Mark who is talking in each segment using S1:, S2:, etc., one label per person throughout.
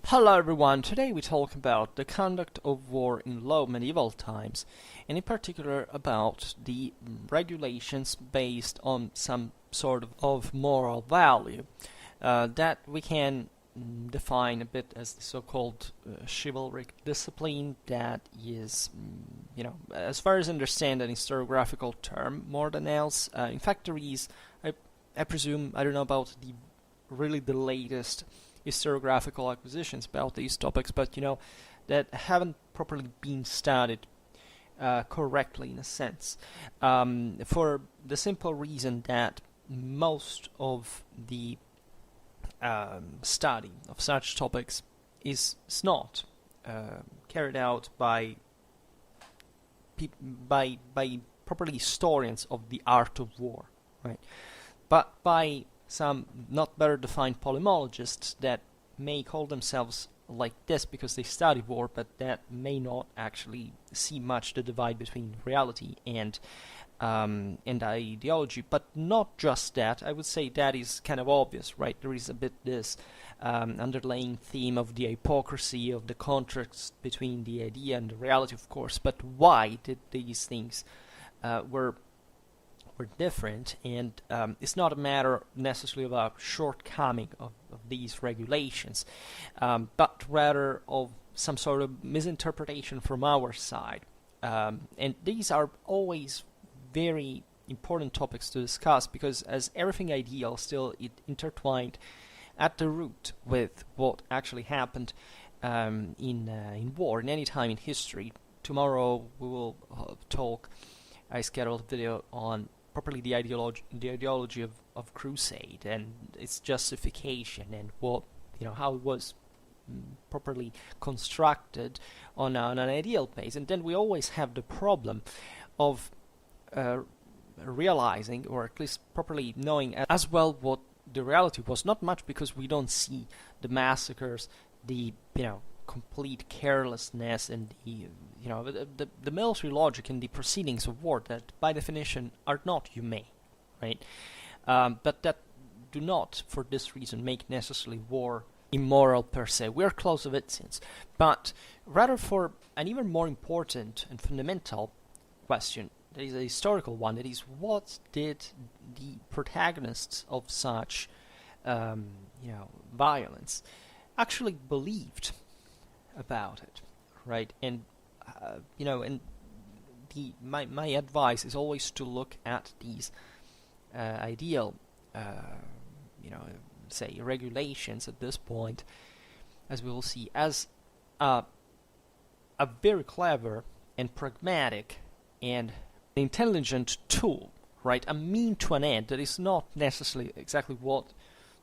S1: Hello everyone, today we talk about the conduct of war in low medieval times, and in particular about the regulations based on some sort of moral value that we can define a bit as the so-called chivalric discipline that is, as far as I understand, an historiographical term more than else. In fact, there is, I presume, I don't know about the latest historiographical acquisitions about these topics, but that haven't properly been studied correctly in a sense, for the simple reason that most of the study of such topics is not carried out by properly historians of the art of war, right? But by some not better defined polymologists that may call themselves like this because they study war, but that may not actually see much the divide between reality and ideology. But not just that. I would say that is kind of obvious, right? There is a bit this underlying theme of the hypocrisy of the contrast between the idea and the reality, of course. But why did these things were different, and it's not a matter necessarily of a shortcoming of these regulations, but rather of some sort of misinterpretation from our side. And these are always very important topics to discuss because as everything ideal, still it intertwined at the root with what actually happened in war, in any time in history. Tomorrow we will I scheduled a video on properly the ideology of crusade and its justification and what how it was properly constructed on an ideal base. And then we always have the problem of realizing, or at least properly knowing as well, what the reality was. Not much, because we don't see the massacres, the complete carelessness, and the military logic in the proceedings of war that by definition are not humane, right? But that do not, for this reason, make necessarily war immoral per se. We're close of it since, but rather for an even more important and fundamental question, that is a historical one, that is, what did the protagonists of such violence actually believed about it, right? And and my advice is always to look at these ideal say regulations at this point, as we will see, as a very clever and pragmatic and intelligent tool, right? A mean to an end that is not necessarily exactly what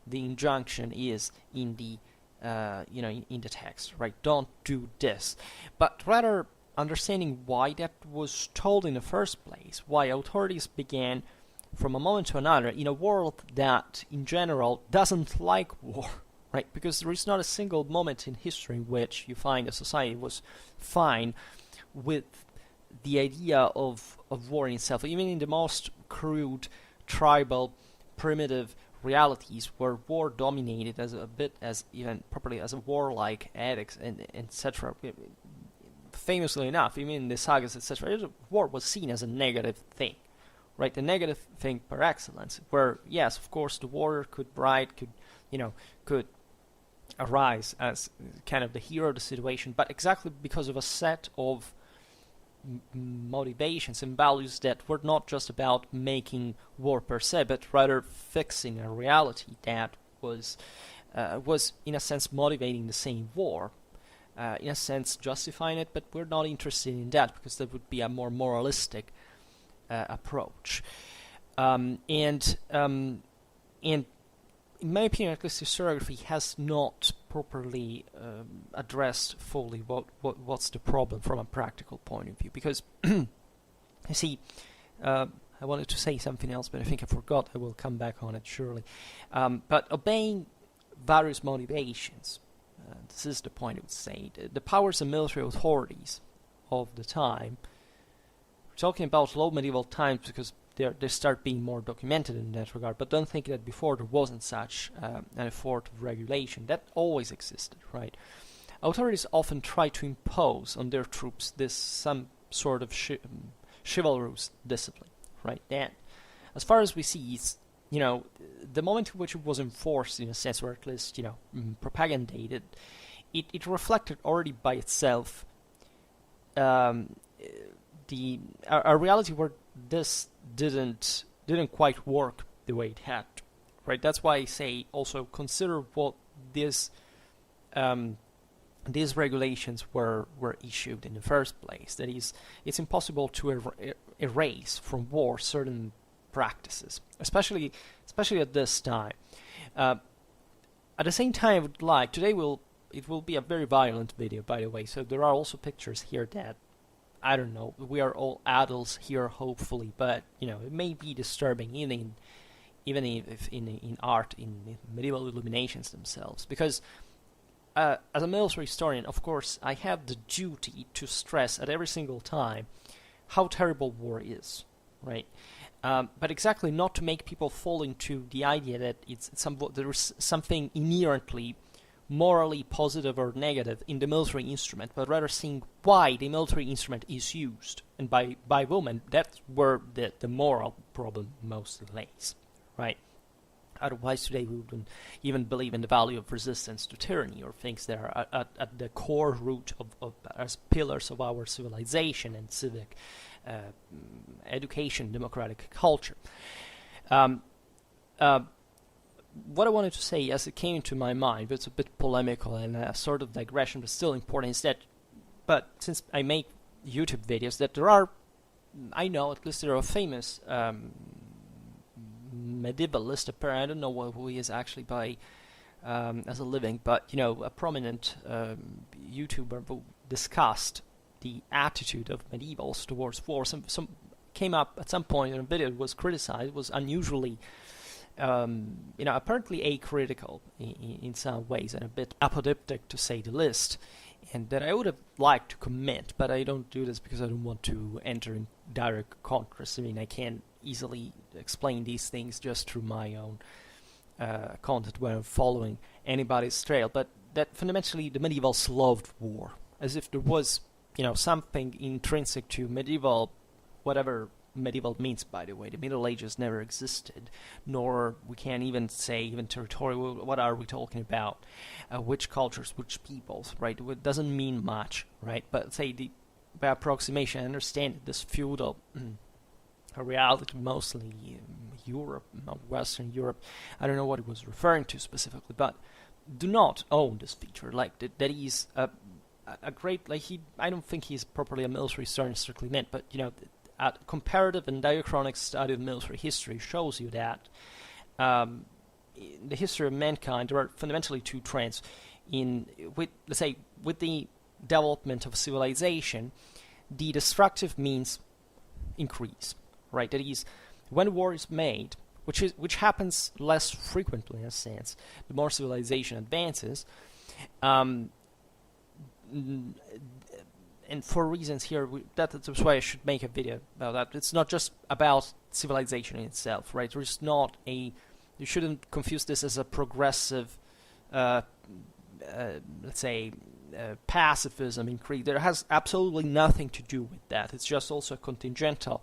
S1: the injunction is in the in the text, right? Don't do this, but rather understanding why that was told in the first place, why authorities began from a moment to another in a world that in general doesn't like war, right? Because there is not a single moment in history in which you find a society was fine with the idea of war in itself. Even in the most crude, tribal, primitive realities where war dominated as a bit as even properly as a warlike ethics and etc. Famously enough, even in the sagas, etc., war was seen as a negative thing, right? The negative thing par excellence. Where yes, of course, the warrior could arise as kind of the hero of the situation, but exactly because of a set of motivations and values that were not just about making war per se, but rather fixing a reality that was in a sense motivating the same war, in a sense justifying it. But we're not interested in that because that would be a more moralistic approach. And in my opinion, at least historiography has not properly addressed fully what's the problem from a practical point of view. Because, you see, I wanted to say something else, but I think I forgot. I will come back on it surely. But obeying various motivations, this is the point I would say. The powers and military authorities of the time, we're talking about low medieval times because they start being more documented in that regard. But don't think that before there wasn't such an effort of regulation. That always existed, right? Authorities often try to impose on their troops this some sort of chivalrous discipline, right? That, as far as we see, it's, the moment in which it was enforced, in a sense, or at least, propagandized, it reflected already by itself a reality where this didn't quite work the way it had to, right? That's why I say also consider what these regulations were issued in the first place. That is, it's impossible to erase from war certain practices, especially at this time. At the same time, I would like today it will be a very violent video, by the way. So there are also pictures here that, I don't know, we are all adults here, hopefully, but it may be disturbing, even if in art, in medieval illuminations themselves, because as a military historian, of course, I have the duty to stress at every single time how terrible war is, right? But exactly not to make people fall into the idea that there is something inherently morally positive or negative in the military instrument, but rather seeing why the military instrument is used, and by whom. That's where the moral problem mostly lays, right? Otherwise, today we wouldn't even believe in the value of resistance to tyranny, or things that are at the core root of as pillars of our civilization and civic education, democratic culture. What I wanted to say, as it came into my mind, but it's a bit polemical and a sort of digression, but still important, is that, but since I make YouTube videos, that there are, I know at least there are famous medievalist, apparently, I don't know who he is actually by as a living, but a prominent YouTuber who discussed the attitude of medievals towards war. Some came up at some point in a video, was criticized, was unusually apparently acritical in some ways, and a bit apodictic, to say the least, and that I would have liked to comment, but I don't do this because I don't want to enter in direct contrast. I mean, I can easily explain these things just through my own content when I'm following anybody's trail, but that fundamentally the medievals loved war, as if there was, something intrinsic to medieval, whatever medieval means, by the way. The Middle Ages never existed, nor we can't even say even territorial. What are we talking about? Which cultures, which peoples, right? It doesn't mean much, right? But say by approximation, I understand this feudal reality, mostly Europe, Western Europe. I don't know what it was referring to specifically, but do not own this feature. Like that is a great, I don't think he's properly a military historian strictly meant, but a comparative and diachronic study of military history shows you that in the history of mankind there are fundamentally two trends. With the development of civilization, the destructive means increase, right? That is, when war is made, which happens less frequently in a sense, the more civilization advances. And for reasons here, that's why I should make a video about that. It's not just about civilization in itself, right? You shouldn't confuse this as a progressive, pacifism increase. There has absolutely nothing to do with that. It's just also a contingential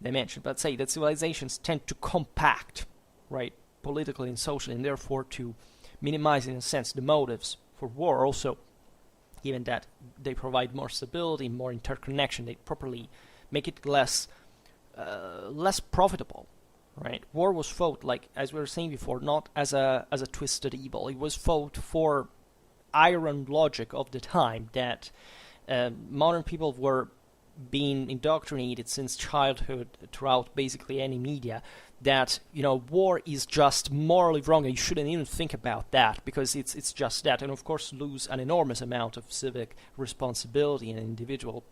S1: dimension. But say that civilizations tend to compact, right, politically and socially, and therefore to minimize, in a sense, the motives for war. Also, given that they provide more stability, more interconnection, they properly make it less profitable, right? War was fought, like as we were saying before, not as a twisted evil. It was fought for iron logic of the time that modern people were being indoctrinated since childhood throughout basically any media that war is just morally wrong and you shouldn't even think about that because it's just that, and of course lose an enormous amount of civic responsibility and individual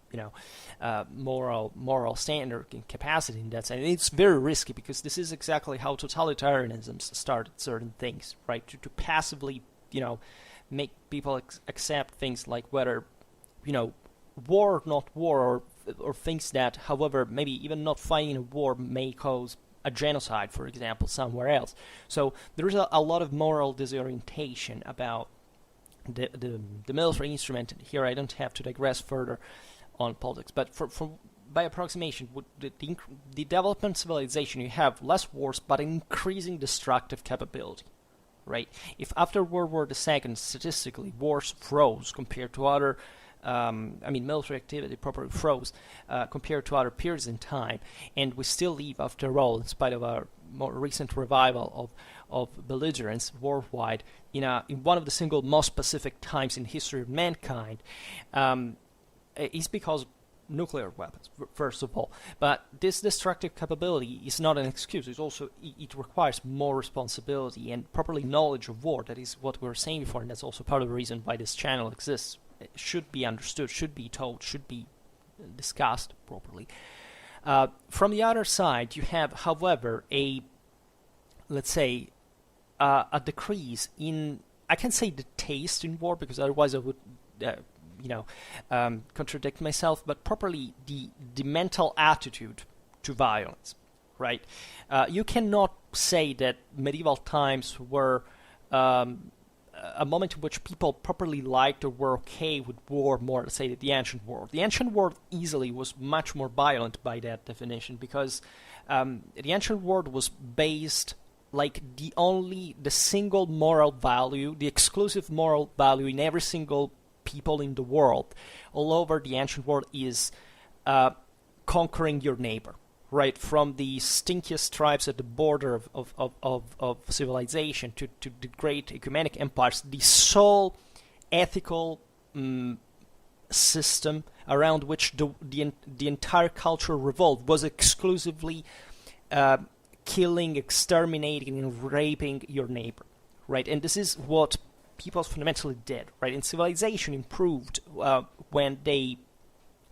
S1: moral standard and capacity in that sense. And it's very risky because this is exactly how totalitarianisms started certain things, right? To passively make people accept things like whether war or not war, or or thinks that, however, maybe even not fighting a war may cause a genocide, for example, somewhere else. So there is a lot of moral disorientation about the military instrument. Here I don't have to digress further on politics, but by approximation, with the development civilization, you have less wars but increasing destructive capability, right? If after World War II, statistically, wars froze compared to other, military activity properly froze compared to other periods in time, and we still live, after all, in spite of our more recent revival of belligerence worldwide, in one of the single most pacific times in history of mankind, is because nuclear weapons, first of all. But this destructive capability is not an excuse. It's also, it requires more responsibility and properly knowledge of war. That is what we were saying before, and that's also part of the reason why this channel exists. It should be understood, should be told, should be discussed properly. From the other side, you have, however, let's say, a decrease in, I can say, the taste in war, because otherwise I would contradict myself, but properly the mental attitude to violence, right? You cannot say that medieval times were a moment in which people properly liked or were okay with war more, let's say, the ancient world. The ancient world easily was much more violent by that definition, because the ancient world was based, like, the single moral value, the exclusive moral value in every single people in the world, all over the ancient world, is conquering your neighbor, right? From the stinkiest tribes at the border of civilization to the great ecumenic empires, the sole ethical system around which the entire culture revolved was exclusively killing, exterminating, and raping your neighbor, right? And this is what people fundamentally did, right? And civilization improved when they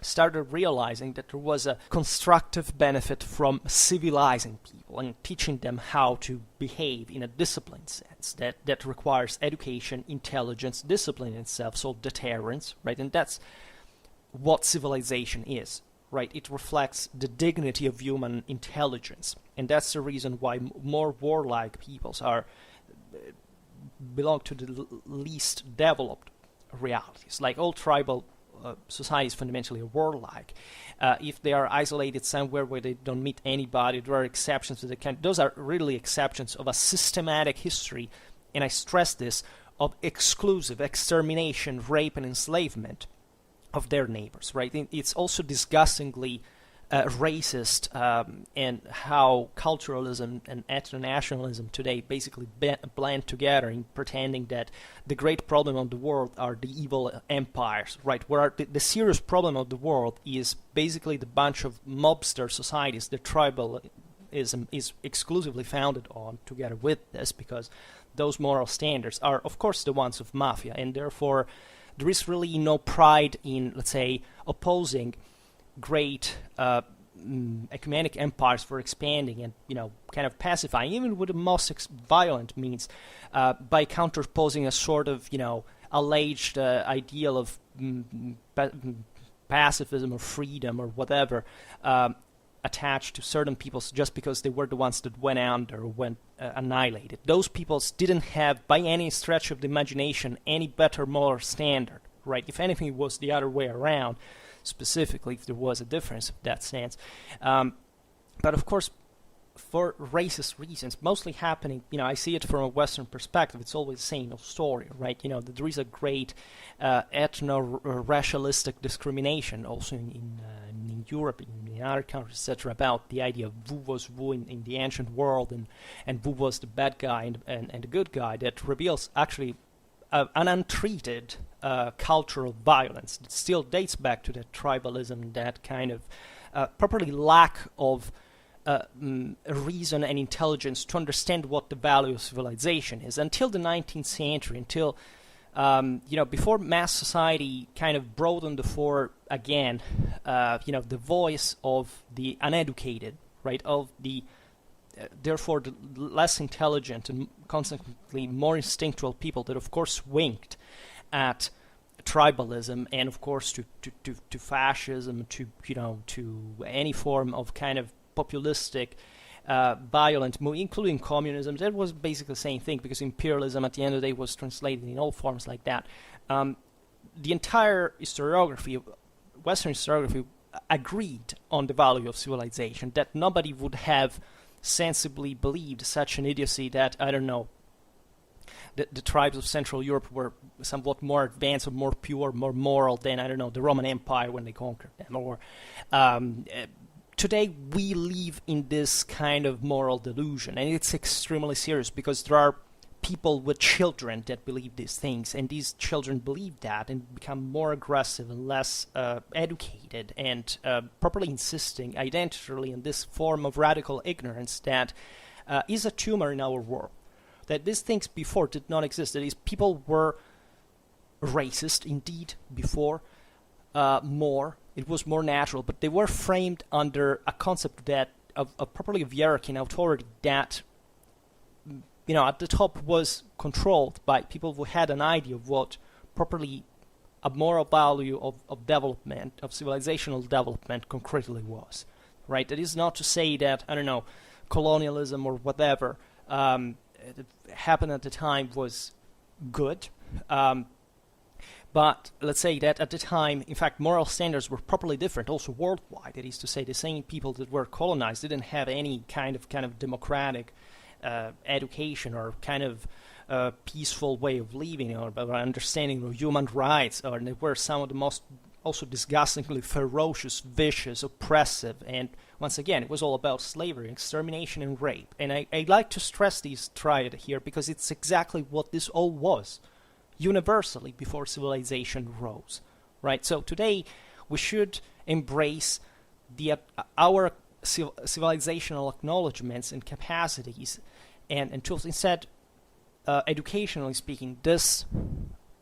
S1: started realizing that there was a constructive benefit from civilizing people and teaching them how to behave in a disciplined sense that requires education, intelligence, discipline itself, so deterrence, right? And that's what civilization is, right? It reflects the dignity of human intelligence, and that's the reason why more warlike peoples belong to the least developed realities. Like all tribal societies fundamentally are warlike. If they are isolated somewhere where they don't meet anybody, there are exceptions to the kind. Those are really exceptions of a systematic history, and I stress this, of exclusive extermination, rape, and enslavement of their neighbors, right? It's also disgustingly racist, and how culturalism and ethno-nationalism today basically blend together in pretending that the great problem of the world are the evil empires, right? Where the serious problem of the world is basically the bunch of mobster societies that tribalism is exclusively founded on, together with this, because those moral standards are, of course, the ones of mafia, and therefore there is really no pride in, let's say, opposing great ecumenic empires for expanding and, kind of pacifying, even with the most violent means, by counterposing a sort of, alleged ideal of pacifism or freedom or whatever, attached to certain peoples just because they were the ones that went under or went annihilated. Those peoples didn't have, by any stretch of the imagination, any better moral standard, right? If anything, it was the other way around, specifically, if there was a difference of that stance. But of course, for racist reasons, mostly happening, I see it from a Western perspective, it's always the same story, right? That there is a great ethno-racialistic discrimination also in Europe, in other countries, etc., about the idea of who was who in the ancient world, and who was the bad guy and the good guy, that reveals actually an untreated cultural violence that still dates back to that tribalism, that kind of properly lack of reason and intelligence to understand what the value of civilization is. Until the 19th century, until before mass society kind of brought on the fore again, the voice of the uneducated, right, of the therefore the less intelligent and consequently more instinctual people that of course winked at tribalism, and of course to fascism, to any form of kind of populistic, violent move, including communism. That was basically the same thing, because imperialism at the end of the day was translated in all forms like that. The entire historiography, Western historiography, agreed on the value of civilization, that nobody would have sensibly believed such an idiocy that, I don't know, the tribes of Central Europe were somewhat more advanced or more pure, more moral than, I don't know, the Roman Empire when they conquered them. Or today we live in this kind of moral delusion, and it's extremely serious, because there are people with children that believe these things, and these children believe that and become more aggressive and less educated, and properly insisting identitarily in this form of radical ignorance that is a tumor in our world. That these things before did not exist. That is, people were racist indeed before, more. It was more natural, but they were framed under a concept that of properly of hierarchy and authority that, at the top was controlled by people who had an idea of what properly a moral value of development, of civilizational development concretely was, right? That is not to say that, I don't know, colonialism or whatever that happened at the time was good, but let's say that at the time, in fact, moral standards were properly different, also worldwide. That is to say, the same people that were colonized didn't have any kind of democratic education or kind of peaceful way of living, or understanding of human rights, or they were some of the most also disgustingly ferocious, vicious, oppressive, and once again, it was all about slavery, extermination, and rape. And I like to stress these triad here, because it's exactly what this all was, universally, before civilization rose, right? So today, we should embrace our civilizational acknowledgements and capacities and tools. Instead, educationally speaking, this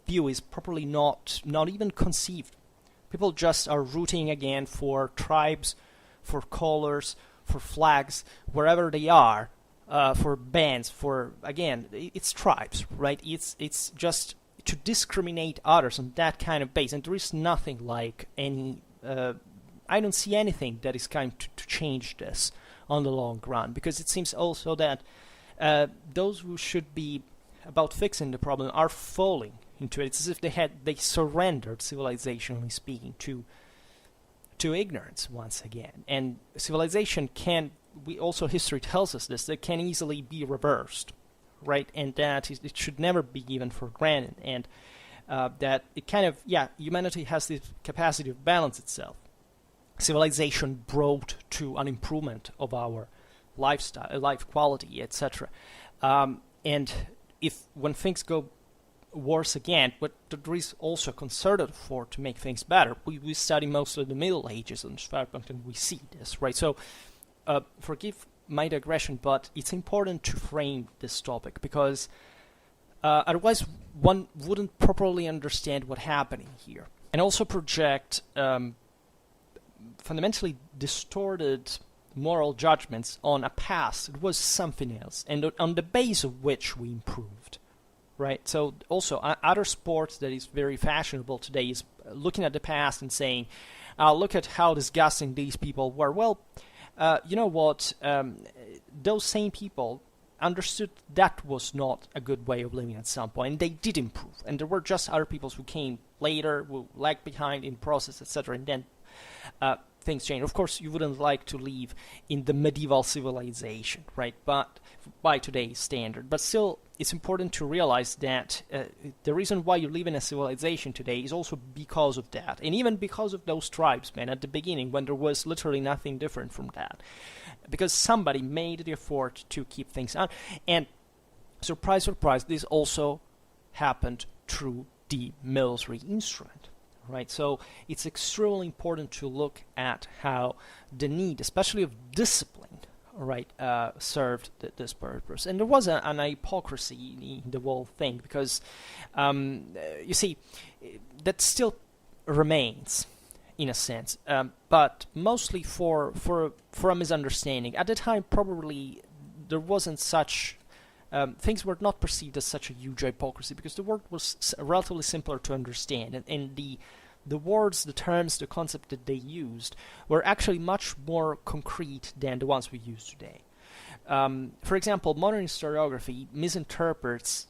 S1: view is properly not even conceived. People just are rooting again for tribes, for colors, for flags, wherever they are, for bands, for, again, it's tribes, right? It's just to discriminate others on that kind of base, and there is nothing like any, I don't see anything that is going to change this on the long run, because it seems also that those who should be about fixing the problem are falling into it. It's as if they surrendered, civilizationally speaking, to ignorance once again. And civilization history tells us this, that can easily be reversed, right? And that it should never be given for granted, and that it humanity has the capacity to balance itself. Civilization brought to an improvement of our lifestyle, life quality, etc. And when things go worse again, but there is also a concerted effort to make things better. We study mostly the Middle Ages in Schwerpunkt, and we see this, right? So, forgive my digression, but it's important to frame this topic, because otherwise one wouldn't properly understand what's happening here, and also project fundamentally distorted moral judgments on a past. It was something else, and on the base of which we improved. Right. So also other sports that is very fashionable today is looking at the past and saying, look at how disgusting these people were. Well, you know what? Those same people understood that was not a good way of living at some point, and they did improve. And there were just other people who came later, who lagged behind in process, etc. And then things changed. Of course, you wouldn't like to live in the medieval civilization, right? But by today's standard. But still, it's important to realize that the reason why you live in a civilization today is also because of that. And even because of those tribes, man, at the beginning, when there was literally nothing different from that. Because somebody made the effort to keep things on. And surprise, surprise, this also happened through the military instrument. Right, so it's extremely important to look at how the need, especially of discipline, right, served this purpose. And there was an hypocrisy in the whole thing, because you see, that still remains in a sense, but mostly for a misunderstanding. At the time, probably there wasn't such things were not perceived as such a huge hypocrisy because the word was relatively simpler to understand, and the words, the terms, the concept that they used were actually much more concrete than the ones we use today. For example, modern historiography misinterprets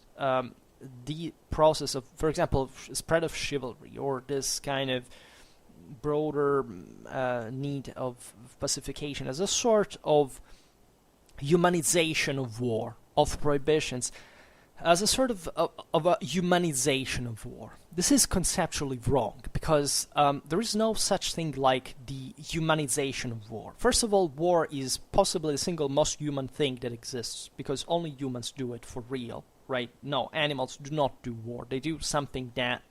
S1: the process of, for example, spread of chivalry, or this kind of broader need of pacification as a sort of humanization of war, of prohibitions, as a sort of a humanization of war. This is conceptually wrong, because there is no such thing like the humanization of war. First of all, war is possibly the single most human thing that exists, because only humans do it for real, right? No, animals do not do war. They do something that,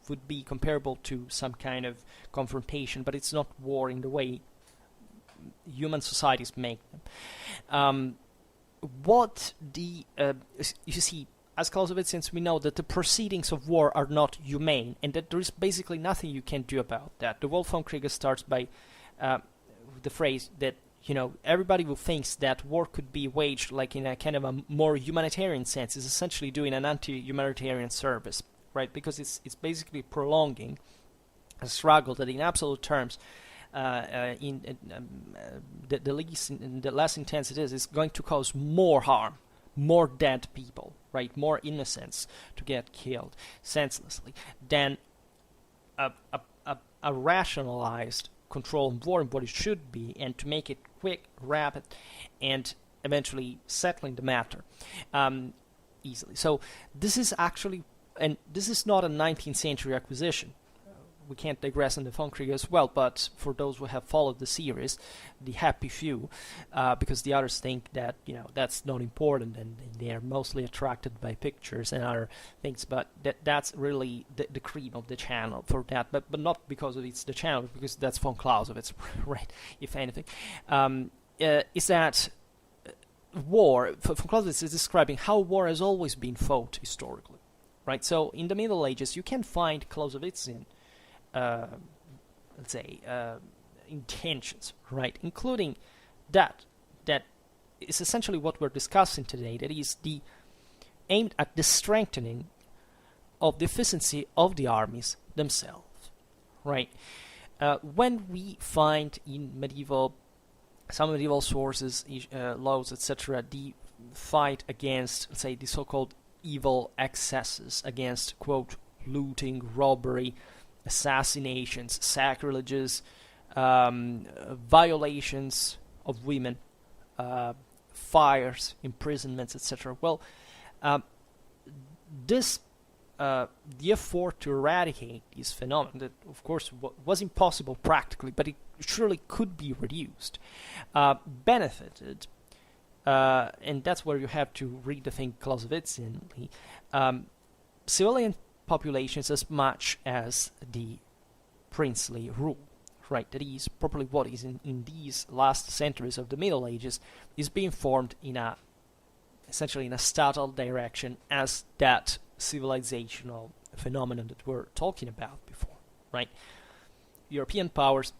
S1: would be comparable to some kind of confrontation, but it's not war in the way human societies make them. You see, as Clausewitzians, we know that the proceedings of war are not humane, and that there is basically nothing you can do about that. The Wolfgang starts by the phrase that, everybody who thinks that war could be waged like in a kind of a more humanitarian sense is essentially doing an anti-humanitarian service, right? Because it's basically prolonging a struggle that in absolute terms, the less intense it is going to cause more harm, more dead people, right? More innocents to get killed senselessly than a rationalized control of war and what it should be, and to make it quick, rapid, and eventually settling the matter easily. So this is actually, and this is not a 19th century acquisition. We can't digress on the Funkrieg as well, but for those who have followed the series, the happy few, because the others think that that's not important and they are mostly attracted by pictures and other things, but that's really the cream of the channel for that, but not because it's the channel, but because that's von Clausewitz, right? If anything, is that war? Von Clausewitz is describing how war has always been fought historically, right? So in the Middle Ages, you can find Clausewitzian intentions, right? Including that is essentially what we're discussing today. That is aimed at the strengthening of the efficiency of the armies themselves, right? When we find in some medieval sources, laws, etc., the fight against, let's say, the so-called evil excesses, against, quote, looting, robbery, assassinations, sacrileges, violations of women, fires, imprisonments, etc. Well, the effort to eradicate these phenomena, that of course was impossible practically, but it surely could be reduced, benefited, and that's where you have to read the thing Clausewitzianly, civilian populations as much as the princely rule, right? That is properly what is in these last centuries of the Middle Ages is being formed essentially in a subtle direction as that civilizational phenomenon that we're talking about before, right? European powers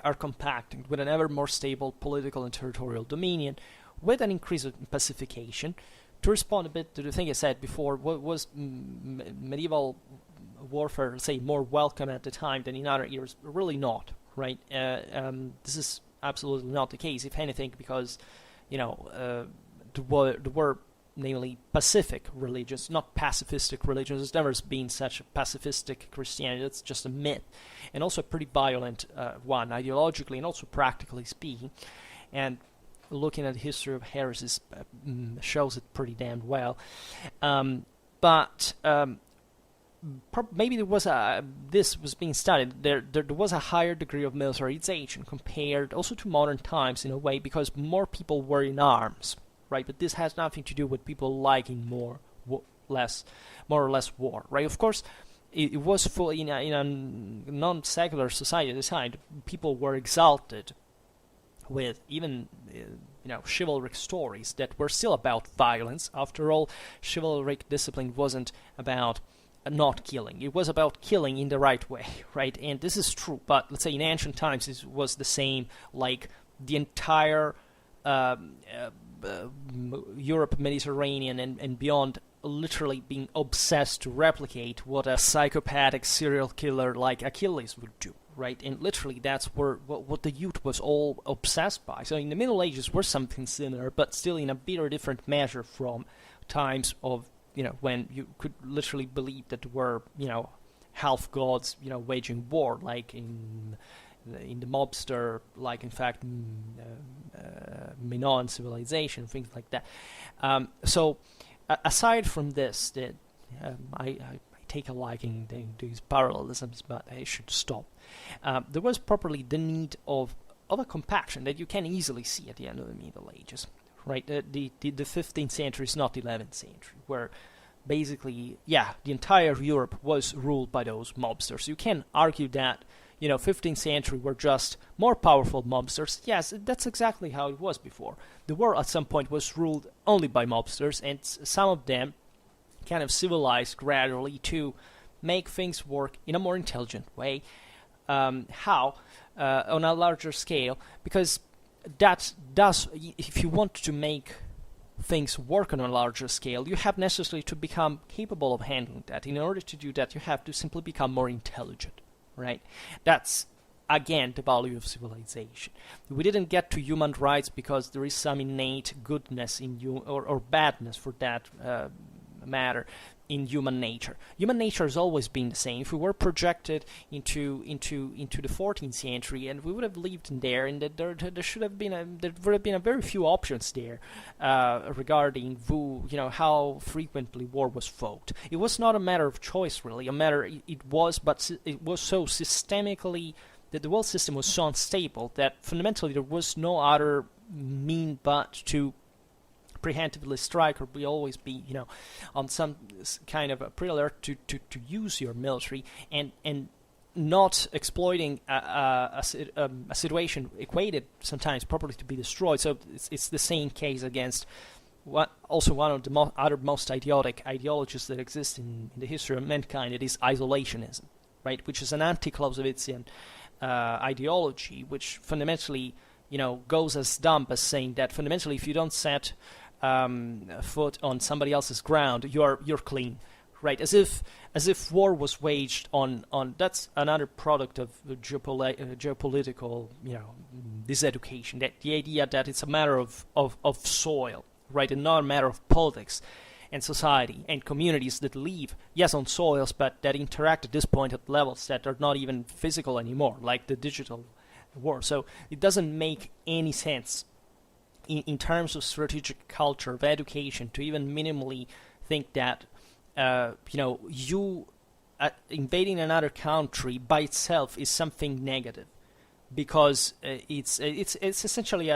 S1: are compacting with an ever more stable political and territorial dominion, with an increase in pacification. To respond a bit to the thing I said before, was medieval warfare, let's say, more welcome at the time than in other eras? Really not, right? This is absolutely not the case, if anything, because, there were namely pacific religions, not pacifistic religions. There's never been such a pacifistic Christianity. That's just a myth, and also a pretty violent one, ideologically and also practically speaking. And looking at the history of heresies shows it pretty damn well. But maybe this was being studied. There was a higher degree of militarization compared also to modern times in a way, because more people were in arms, right? But this has nothing to do with people liking more or less war, right? Of course, it was fully in a non-secular society at the time. People were exalted with even chivalric stories that were still about violence. After all, chivalric discipline wasn't about not killing. It was about killing in the right way, right? And this is true, but let's say in ancient times it was the same, like the entire Europe, Mediterranean, and beyond, literally being obsessed to replicate what a psychopathic serial killer like Achilles would do, right? And literally that's what the youth was all obsessed by. So in the Middle Ages were something similar, but still in a bit or different measure from times of, when you could literally believe that there were, half gods, waging war, like in the mobster, like in fact Minoan civilization, things like that. So aside from this, that I take a liking to these parallelisms, but I should stop. There was properly the need of a compaction that you can easily see at the end of the Middle Ages, right? The 15th century is not the 11th century, where basically, the entire Europe was ruled by those mobsters. You can argue that 15th century were just more powerful mobsters. Yes, that's exactly how it was before. The world at some point was ruled only by mobsters, and some of them kind of civilized gradually to make things work in a more intelligent way. How? On a larger scale, because that does, if you want to make things work on a larger scale, you have necessarily to become capable of handling that. In order to do that, you have to simply become more intelligent. Right? That's, again, the value of civilization. We didn't get to human rights because there is some innate goodness in you, or badness for that matter, in human nature. Human nature has always been the same. If we were projected into the 14th century, and we would have lived in there, and there would have been a very few options there regarding how frequently war was fought. It was not a matter of choice, really. It was so systemically, that the world system was so unstable that fundamentally there was no other mean but to preemptively strike, or we always be, on some kind of a pre-alert to use your military, and not exploiting a situation equated sometimes properly to be destroyed. So it's the same case against also one of the other most idiotic ideologies that exist in the history of mankind. It is isolationism, right? Which is an anti-Clausewitzian ideology, which fundamentally, goes as dumb as saying that fundamentally if you don't set foot on somebody else's ground, you're clean, right? As if war was waged on that's another product of geopolitical, diseducation. That the idea that it's a matter of soil, right, and not a matter of politics and society and communities that live, yes, on soils, but that interact at this point at levels that are not even physical anymore, like the digital world. So it doesn't make any sense in terms of strategic culture, of education, to even minimally think that you invading another country by itself is something negative, because it's essentially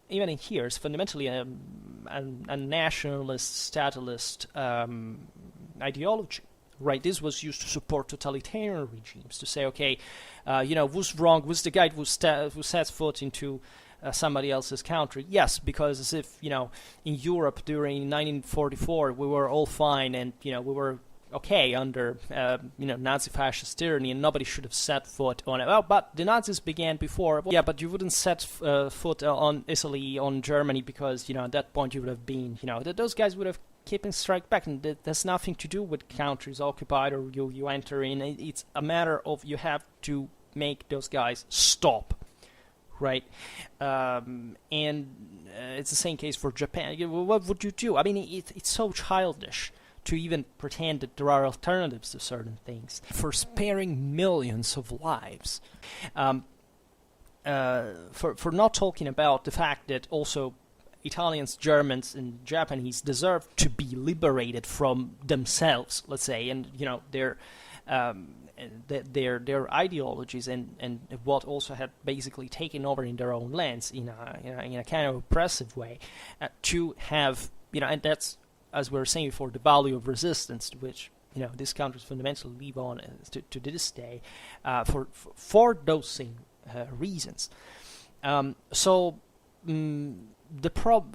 S1: even in here, it's fundamentally a nationalist, statalist ideology. Right, this was used to support totalitarian regimes, to say, okay, who's wrong? Who's the guy who sets foot into somebody else's country? Yes, because as if, in Europe during 1944, we were all fine, and, we were okay under, Nazi-fascist tyranny, and nobody should have set foot on it. Well, but the Nazis began before. Yeah, but you wouldn't set foot on Italy, on Germany, because, at that point you would have been, those guys would have keeping strike back, and that has nothing to do with countries occupied or you enter in. It's a matter of you have to make those guys stop, right? And it's the same case for Japan. What would you do? I mean, it's so childish to even pretend that there are alternatives to certain things for sparing millions of lives. For not talking about the fact that also Italians, Germans, and Japanese deserve to be liberated from themselves, let's say, and their ideologies and what also had basically taken over in their own lands in a kind of oppressive way, to have and that's, as we were saying before, the value of resistance, to which these countries fundamentally live on to this day, for those same reasons.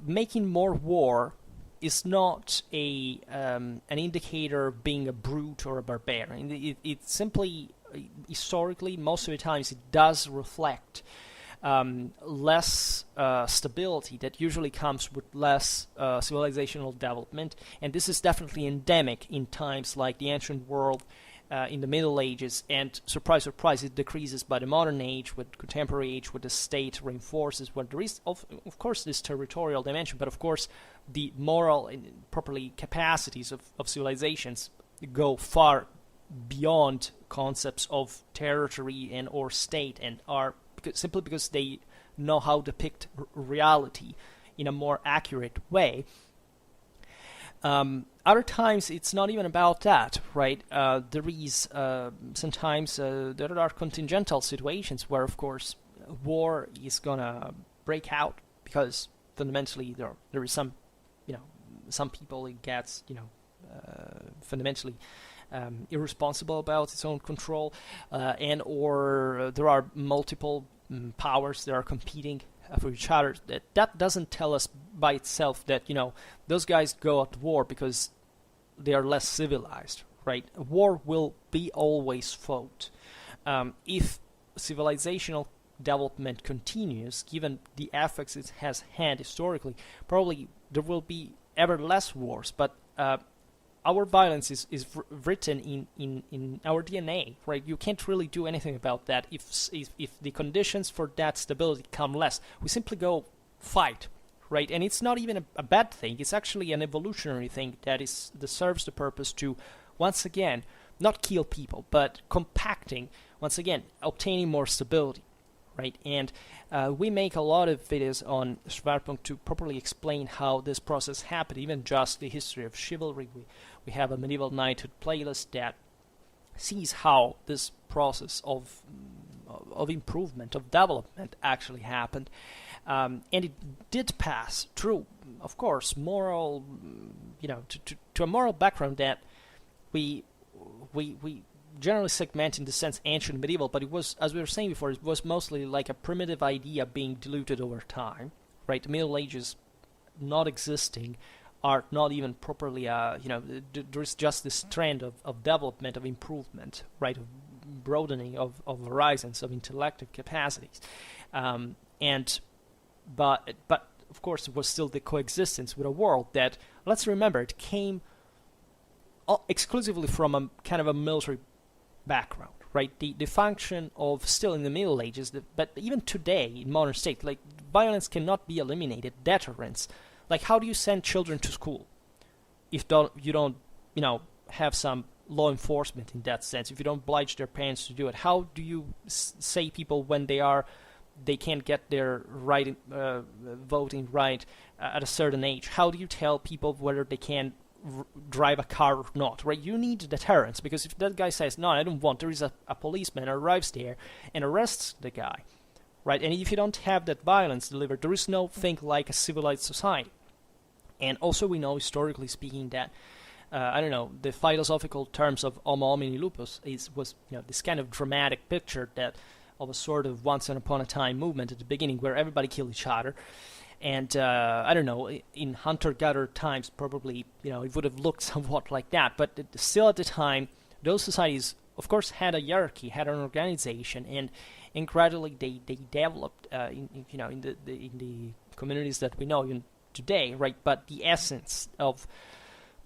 S1: Making more war is not an indicator of being a brute or a barbarian. It simply, historically, most of the times, it does reflect less stability that usually comes with less civilizational development, and this is definitely endemic in times like the ancient world, in the Middle Ages, and surprise, surprise, it decreases by the modern age, with contemporary age, with the state reinforces what there is, of course, this territorial dimension, but of course, the moral and properly capacities of civilizations go far beyond concepts of territory and or state, and are simply because they know how to depict reality in a more accurate way. Other times it's not even about that, right? There is sometimes there are contingental situations where, of course, war is gonna break out because fundamentally there is some, some people it gets, fundamentally irresponsible about its own control, and or there are multiple powers that are competing for each other. That doesn't tell us by itself that those guys go at war because they are less civilized, right? War will be always fought. If civilizational development continues, given the effects it has had historically, probably there will be ever less wars, but our violence is written in our DNA, right? You can't really do anything about that. If the conditions for that stability come less, we simply go fight, right? And it's not even a bad thing. It's actually an evolutionary thing that serves the purpose to, once again, not kill people, but compacting, once again, obtaining more stability, right? And we make a lot of videos on Schwerpunkt to properly explain how this process happened, even just the history of chivalry. We have a medieval knighthood playlist that sees how this process of improvement, of development actually happened. And it did pass through, of course, moral, to a moral background that we generally segment in the sense ancient medieval, but it was, as we were saying before, it was mostly like a primitive idea being diluted over time, right? The Middle Ages not existing are not even properly, there's just this trend of development, of improvement, right? Of broadening of horizons, of intellectual capacities. But of course, it was still the coexistence with a world that, let's remember, it came exclusively from a kind of a military background, right? The function of, still in the Middle Ages, but even today in modern state, like, violence cannot be eliminated. Deterrence, like, how do you send children to school if you don't have some law enforcement in that sense? If you don't oblige their parents to do it, how do you say people when they can't get their voting right at a certain age? How do you tell people whether they can drive a car or not, right? You need deterrence, because if that guy says, no, I don't want, there is a policeman arrives there and arrests the guy, right? And if you don't have that violence delivered, there is no thing like a civilized society. And also we know, historically speaking, that the philosophical terms of homo homini lupus was this kind of dramatic picture that of a sort of once upon a time movement at the beginning where everybody killed each other. And in hunter-gatherer times, probably, it would have looked somewhat like that. But still at the time, those societies, of course, had a hierarchy, had an organization, and gradually they developed in the communities that we know today, right? But the essence of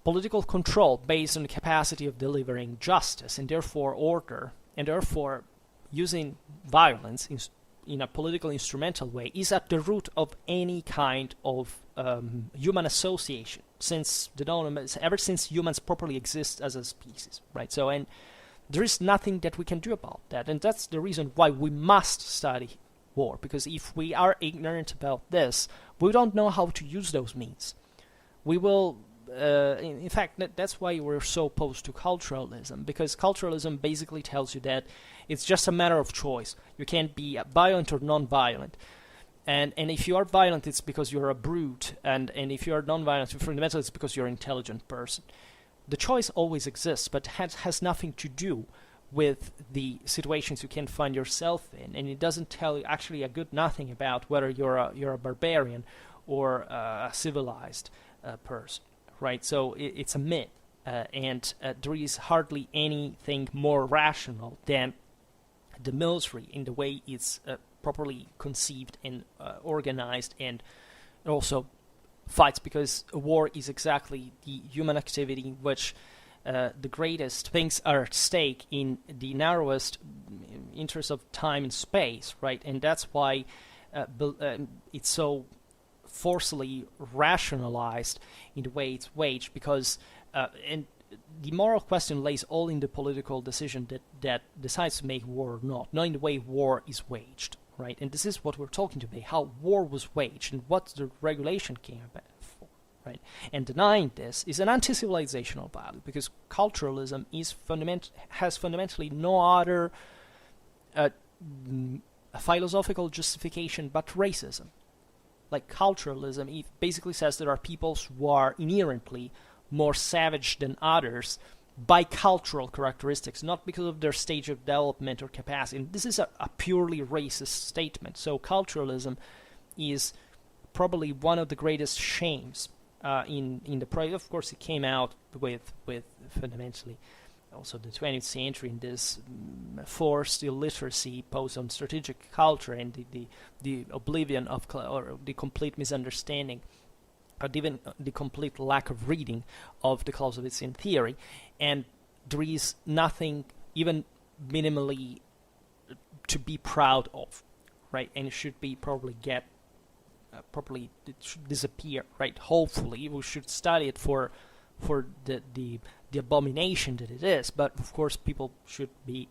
S1: political control based on the capacity of delivering justice and therefore order, and therefore using violence in a political instrumental way, is at the root of any kind of human association ever since humans properly exist as a species, right? So, and there is nothing that we can do about that, and that's the reason why we must study war, because if we are ignorant about this, we don't know how to use those means. We will in fact, that's why we're so opposed to culturalism, because culturalism basically tells you that it's just a matter of choice. You can't be violent or non-violent. And if you are violent, it's because you're a brute, and if you are non-violent, fundamentally, it's because you're an intelligent person. The choice always exists, but has nothing to do with the situations you can find yourself in, and it doesn't tell you actually a good nothing about whether you're a barbarian or a civilized person, right? So it's a myth, and there is hardly anything more rational than the military in the way it's properly conceived and organized, and also fights, because a war is exactly the human activity in which the greatest things are at stake in the narrowest interest of time and space, right? And that's why it's so forcibly rationalized in the way it's waged, because and the moral question lays all in the political decision that decides to make war or not in the way war is waged, right? And this is what we're talking today, how war was waged and what the regulation came about for, right? And denying this is an anti-civilizational value, because culturalism has fundamentally no other philosophical justification but racism. Like culturalism, it basically says there are peoples who are inherently more savage than others by cultural characteristics, not because of their stage of development or capacity. And this is a purely racist statement. So culturalism is probably one of the greatest shames in the project. Of course, it came out with fundamentally also the 20th century in this forced illiteracy posed on strategic culture and the oblivion of or the complete misunderstanding, or even the complete lack of reading of the Clausewitzian theory. And there is nothing even minimally to be proud of, right? And it should be probably it should disappear, right? Hopefully we should study it for the abomination that it is, but of course people should be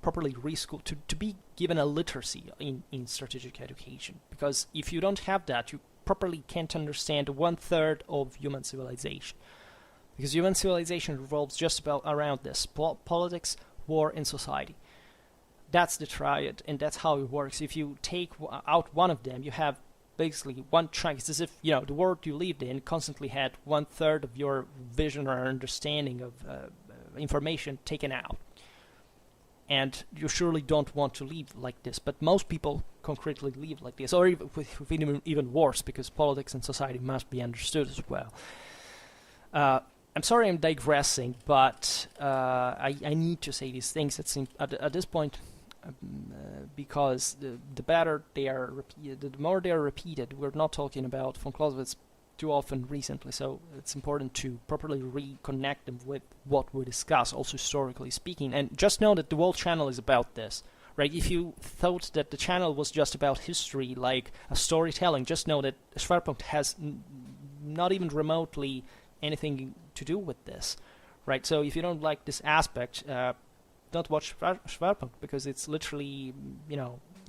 S1: properly reschooled to be given a literacy in strategic education, because if you don't have that, you properly can't understand 1/3 of human civilization, because human civilization revolves just about around this: politics, war, and society. That's the triad, and that's how it works. If you take out one of them, you have basically one chunk. It's as if the world you lived in constantly had 1/3 of your vision or understanding of information taken out, and you surely don't want to live like this. But most people concretely live like this, or even worse, because politics and society must be understood as well. I'm sorry I'm digressing, but I need to say these things at this point, because the better they are repeated, the more they are repeated. We're not talking about von Clausewitz too often recently, so it's important to properly reconnect them with what we discuss, also historically speaking. And just know that the whole channel is about this, right? If you thought that the channel was just about history, like a storytelling, just know that Schwerpunkt has not even remotely anything to do with this, right? So if you don't like this aspect, don't watch Schwerpunkt, because it's literally,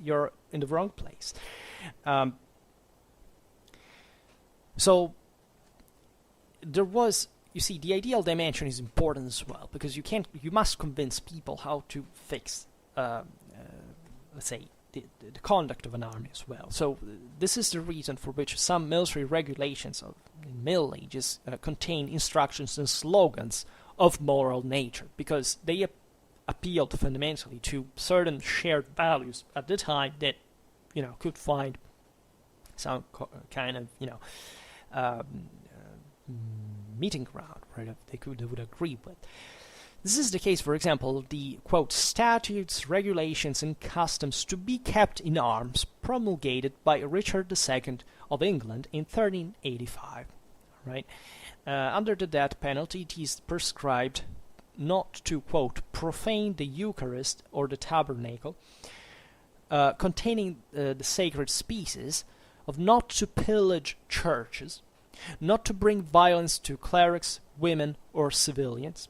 S1: you're in the wrong place. So there was, the ideal dimension is important as well, because you must convince people how to fix, let's say, the conduct of an army as well. So this is the reason for which some military regulations of the Middle Ages contain instructions and slogans of moral nature, because they appealed fundamentally to certain shared values at the time that could find some kind of meeting ground, right? They would agree with. This is the case, for example, the quote statutes, regulations, and customs to be kept in arms promulgated by Richard II of England in 1385, right? Under the death penalty, it is prescribed not to, quote, profane the Eucharist or the tabernacle containing the sacred species, of not to pillage churches, not to bring violence to clerics, women, or civilians.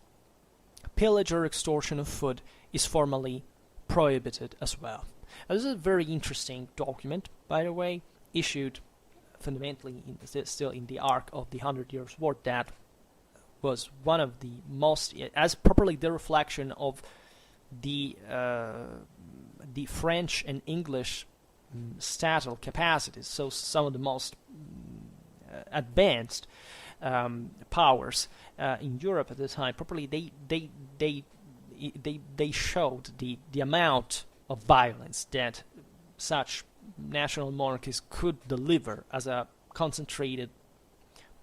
S1: Pillage or extortion of food is formally prohibited as well. This is a very interesting document, by the way, issued fundamentally still in the arc of the 100 Years' War. That was one of the most, as properly the reflection of the French and English statal capacities. So some of the most advanced powers in Europe at the time, properly they showed the amount of violence that such national monarchies could deliver as a concentrated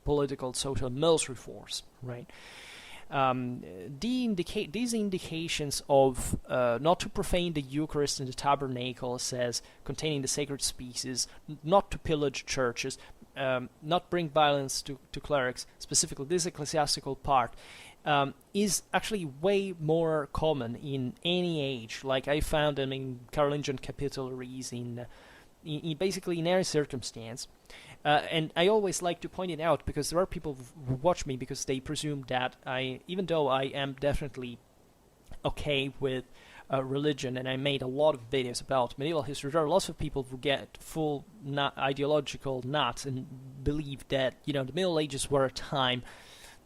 S1: political, social, military force, right? These indications of not to profane the Eucharist in the tabernacle, says, containing the sacred species, not to pillage churches, not bring violence to clerics, specifically this ecclesiastical part, is actually way more common in any age. Like I found them in Carolingian capitularies, in basically in every circumstance. And I always like to point it out because there are people who watch me because they presume that even though I am definitely okay with religion, and I made a lot of videos about medieval history, there are lots of people who get full ideological nuts and believe that, the Middle Ages were a time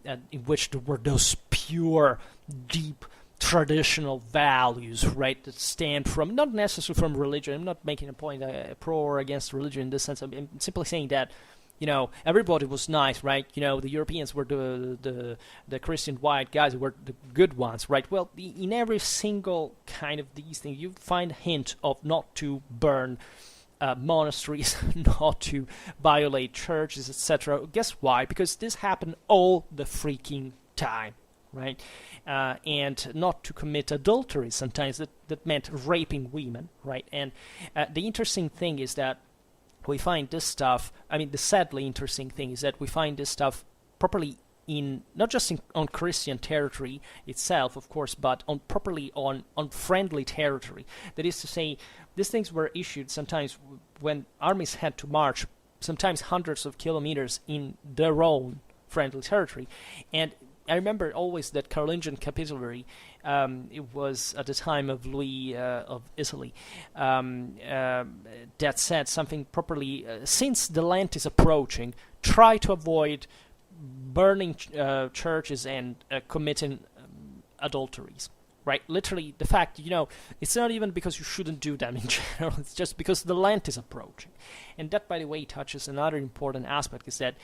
S1: in which there were those pure, deep, traditional values, right, that stand from, not necessarily from religion. I'm not making a point pro or against religion in this sense. I'm simply saying that, everybody was nice, right? The Europeans were the Christian white guys who were the good ones, right? Well, in every single kind of these things, you find a hint of not to burn monasteries, not to violate churches, etc. Guess why? Because this happened all the freaking time, right? And not to commit adultery. Sometimes that meant raping women, right? And the interesting thing is that we find this stuff, the sadly interesting thing is that we find this stuff properly not just on Christian territory itself, of course, but properly on friendly territory. That is to say, these things were issued sometimes when armies had to march, sometimes hundreds of kilometers in their own friendly territory. And I remember always that Carolingian capitulary, it was at the time of Louis of Italy, that said something properly, since the Lent is approaching, try to avoid burning churches and committing adulteries. Right, literally, the fact, it's not even because you shouldn't do them in general, it's just because the Lent is approaching. And that, by the way, touches another important aspect, is that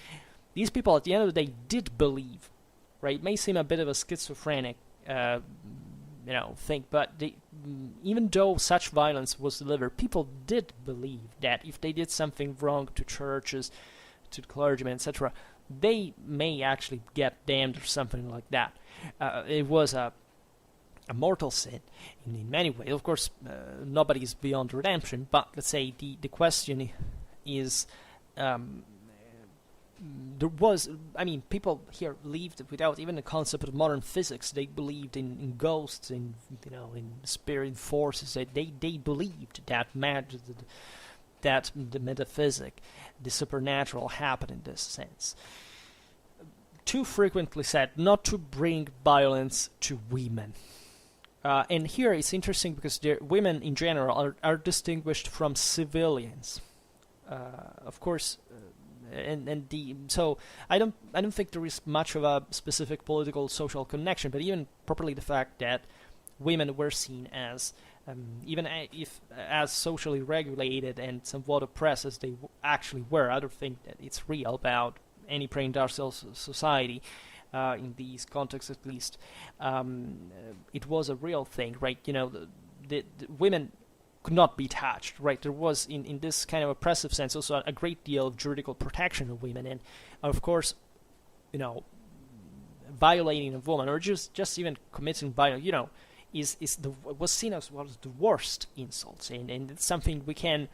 S1: these people, at the end of the day, did believe, right? It may seem a bit of a schizophrenic, thing, but even though such violence was delivered, people did believe that if they did something wrong to churches, to clergymen, etc., they may actually get damned or something like that. It was a mortal sin in many ways. Of course, nobody is beyond redemption, but let's say the question is, people here lived without even the concept of modern physics. They believed in ghosts, in spirit forces. They believed that the metaphysic, the supernatural, happened in this sense. Too frequently said not to bring violence to women. And here it's interesting because women in general are distinguished from civilians. Of course, so I don't think there is much of a specific political social connection, but even properly the fact that women were seen as even if as socially regulated and somewhat oppressed as they actually were. I don't think that it's real about any pre-industrial society. In these contexts, at least, it was a real thing, right? The women could not be touched, right? There was, in this kind of oppressive sense, also a great deal of juridical protection of women, and of course, violating a woman or just even committing violence, was seen as one of the worst insults, and it's something we can.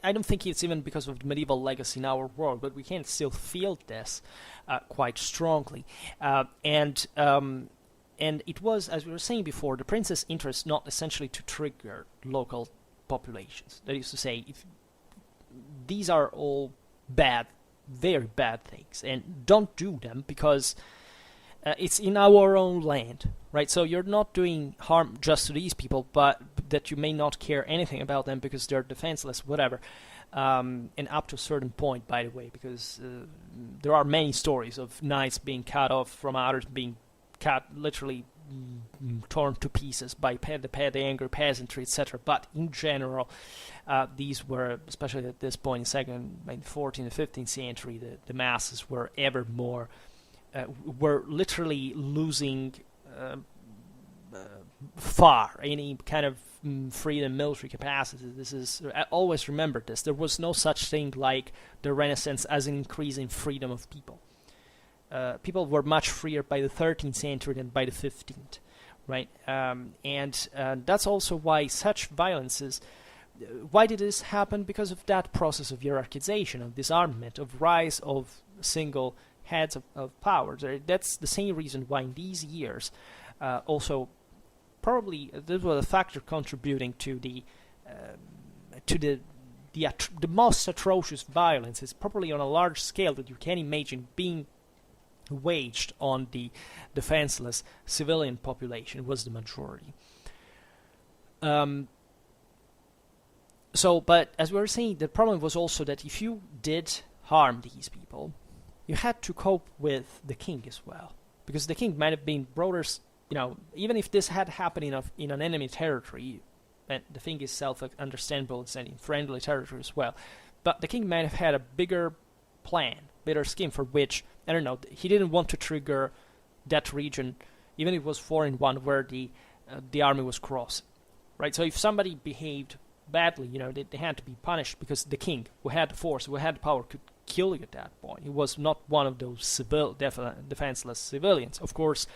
S1: I don't think it's even because of the medieval legacy in our world, but we can still feel this quite strongly. And it was, as we were saying before, the prince's interest not essentially to trigger local populations. That is to say, if these are all bad, very bad things, and don't do them because it's in our own land, right? So you're not doing harm just to these people, but that you may not care anything about them because they're defenseless, whatever. And up to a certain point, by the way, because there are many stories of knights being cut off from others, being cut, literally torn to pieces by the angry peasantry, etc. But in general, these were, especially at this point in the 14th and 15th century, the masses were ever more were literally losing far any kind of freedom, military capacity. I always remember this. There was no such thing like the Renaissance as an increase in freedom of people. people were much freer by the 13th century than by the 15th, right? And that's also why such violences. Why did this happen? Because of that process of hierarchization, of disarmament, of rise of single heads of power. That's the same reason why in these years, also probably this was a factor contributing to the most atrocious violence is probably on a large scale that you can imagine being waged on the defenseless civilian population was the majority. But as we were saying, the problem was also that if you did harm these people, you had to cope with the king as well, because the king might have been brothers. Even if this had happened in an enemy territory, and the thing is self-understandable, it's in friendly territory as well, but the king might have had a bigger plan, bigger scheme for which, I don't know, he didn't want to trigger that region, even if it was foreign one, where the army was crossing, right? So if somebody behaved badly, they had to be punished, because the king, who had the force, who had the power, could kill you at that point. He was not one of those defenseless civilians. Of course,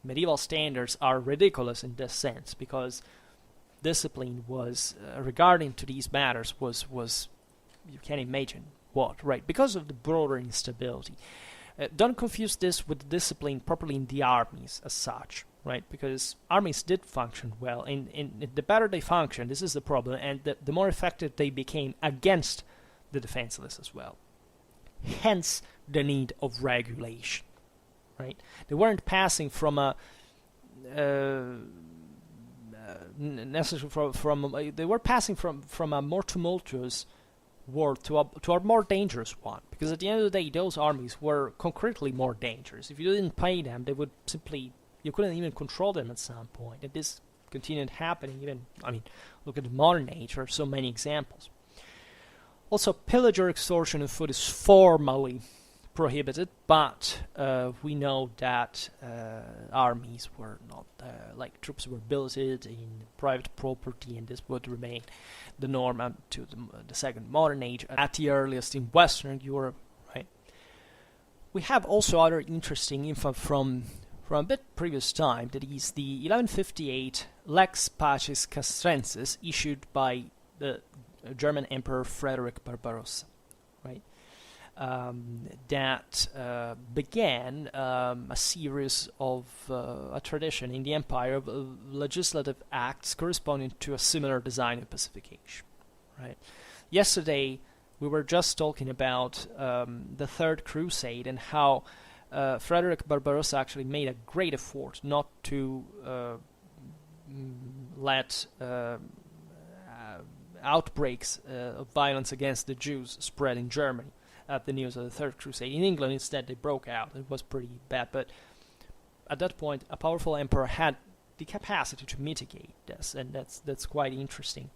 S1: medieval standards are ridiculous in this sense, because discipline was, regarding to these matters, was you can imagine what, right? Because of the broader instability. Don't confuse this with discipline properly in the armies as such, right? Because armies did function well, and the better they function, this is the problem, and the more effective they became against the defenseless as well. Hence the need of regulation, right? They weren't passing from a they were passing from a more tumultuous world to a more dangerous one, because at the end of the day, those armies were concretely more dangerous. If you didn't pay them, they would simply, you couldn't even control them at some point, and this continued happening. Even, look at the modern age. There are so many examples. Also, pillage or extortion of food is formally prohibited, but we know that armies were not, troops were billeted in private property, and this would remain the norm up to the second modern age, at the earliest in Western Europe, right? We have also other interesting info from a bit previous time, that is the 1158 Lex Pacis Castrensis, issued by the German Emperor Frederick Barbarossa, right? That began a series of a tradition in the empire of legislative acts corresponding to a similar design of pacification, right? Yesterday we were just talking about the Third Crusade, and how Frederick Barbarossa actually made a great effort not to let outbreaks of violence against the Jews spread in Germany at the news of the Third Crusade. In England, instead, they broke out. It was pretty bad, but at that point, a powerful emperor had the capacity to mitigate this, and that's quite interesting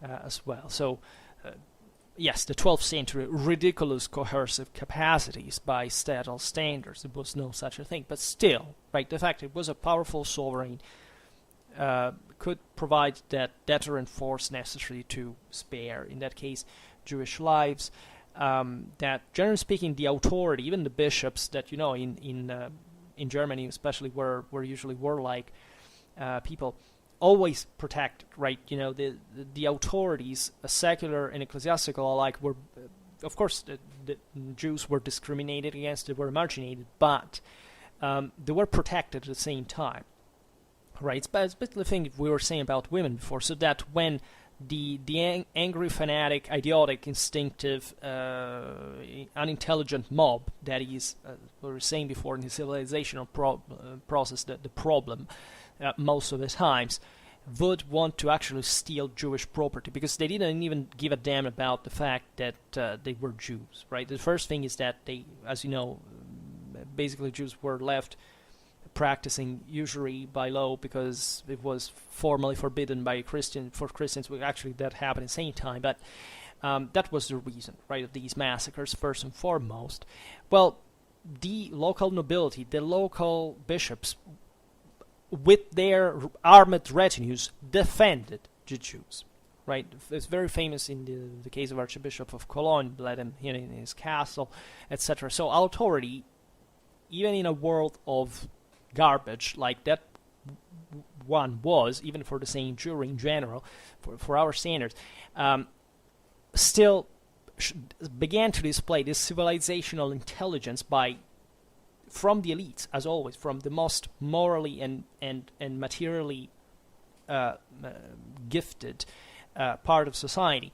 S1: as well. So, yes, the 12th century, ridiculous coercive capacities by statal standards. There was no such a thing, but still, right, the fact it was a powerful sovereign could provide that deterrent force necessary to spare, in that case, Jewish lives. That, generally speaking, the authority, even the bishops that in Germany, especially, were usually warlike people, always protected, right? The authorities, secular and ecclesiastical alike, were, of course, the Jews were discriminated against, they were marginated, but they were protected at the same time, right? It's basically the thing we were saying about women before, so that when the angry, fanatic, idiotic, instinctive, unintelligent mob, that is, we were saying before, in the civilizational process, the problem, most of the times, would want to actually steal Jewish property, because they didn't even give a damn about the fact that they were Jews, right? The first thing is that they, as you know, basically Jews were left practicing usury by law, because it was formally forbidden by Christians. Well, actually, that happened at the same time, but that was the reason, right, of these massacres, first and foremost. Well, the local nobility, the local bishops, with their armed retinues, defended the Jews, right? It's very famous in the case of Archbishop of Cologne, led him in his castle, etc. So authority even in a world of garbage like that one was, even for the same jury in general, for our standards, still began to display this civilizational intelligence from the elites, as always, from the most morally and materially gifted part of society,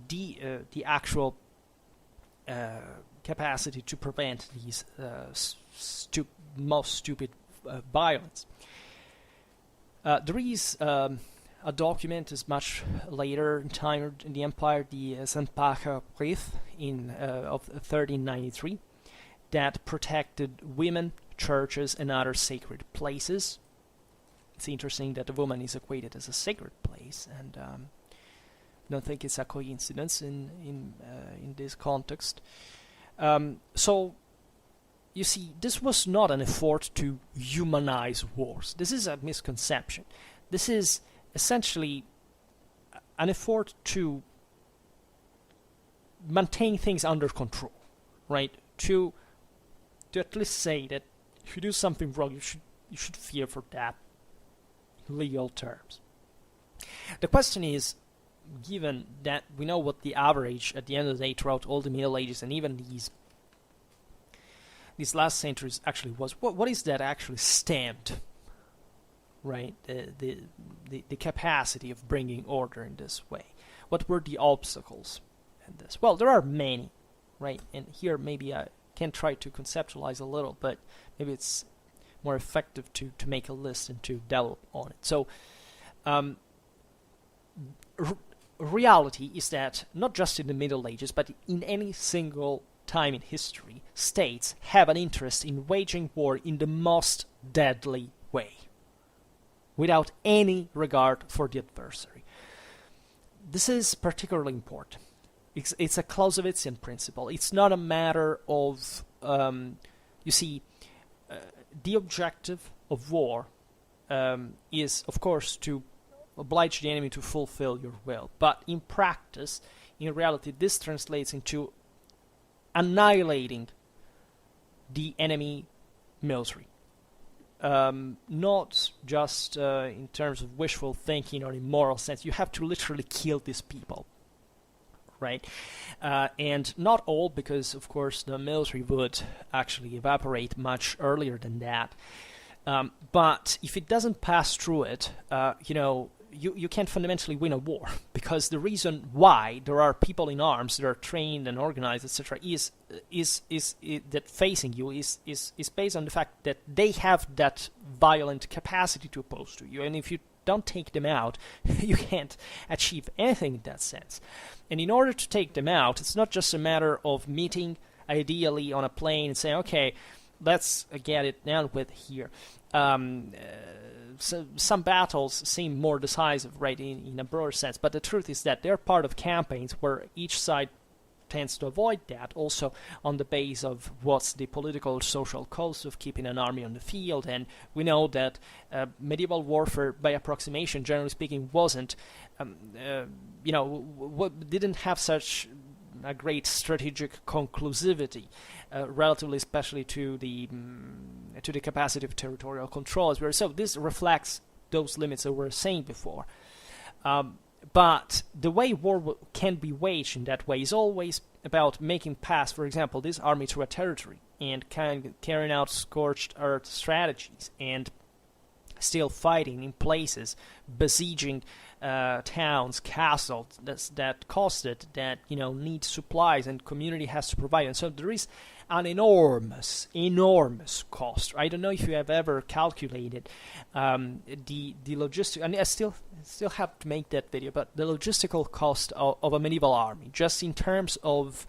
S1: the actual capacity to prevent these most stupid violence. There is a document is much later in time in the empire, the Senpacher Brief of 1393, that protected women, churches, and other sacred places. It's interesting that the woman is equated as a sacred place, and I don't think it's a coincidence in this context. So, you see, this was not an effort to humanize wars. This is a misconception. This is essentially an effort to maintain things under control, right? To at least say that if you do something wrong, you should fear for that legal terms. The question is, given that we know what the average at the end of the day throughout all the Middle Ages and even these last centuries actually was, what is that actually stamped, right? The capacity of bringing order in this way. What were the obstacles in this? Well, there are many, right? And here maybe I can try to conceptualize a little, but maybe it's more effective to make a list and to delve on it. So, reality is that not just in the Middle Ages, but in any single time in history, states have an interest in waging war in the most deadly way, without any regard for the adversary. This is particularly important. It's a Clausewitzian principle. It's not a matter of, you see, the objective of war is, of course, to oblige the enemy to fulfill your will. But in practice, in reality, this translates into annihilating the enemy military. Not just in terms of wishful thinking or in moral sense. You have to literally kill these people, right? And not all, because of course the military would actually evaporate much earlier than that. But if it doesn't pass through it, you can't fundamentally win a war, because the reason why there are people in arms that are trained and organized, etc., is that facing you is based on the fact that they have that violent capacity to oppose to you, and if you don't take them out, you can't achieve anything in that sense. And in order to take them out, it's not just a matter of meeting ideally on a plane and saying, okay, let's get it done with here. So some battles seem more decisive, right, in a broader sense, but the truth is that they're part of campaigns where each side tends to avoid that, also on the base of what's the political or social cost of keeping an army on the field. And we know that medieval warfare, by approximation, generally speaking, wasn't, didn't have such a great strategic conclusivity, relatively, especially to the capacity of territorial control. So this reflects those limits that we were saying before. But the way war can be waged in that way is always about making pass, for example, this army through a territory and carrying out scorched earth strategies and still fighting in places, besieging towns, castles that costed, that need supplies and community has to provide. And so there is an enormous cost. I don't know if you have ever calculated the logistic, and I still have to make that video, but the logistical cost of a medieval army, just in terms of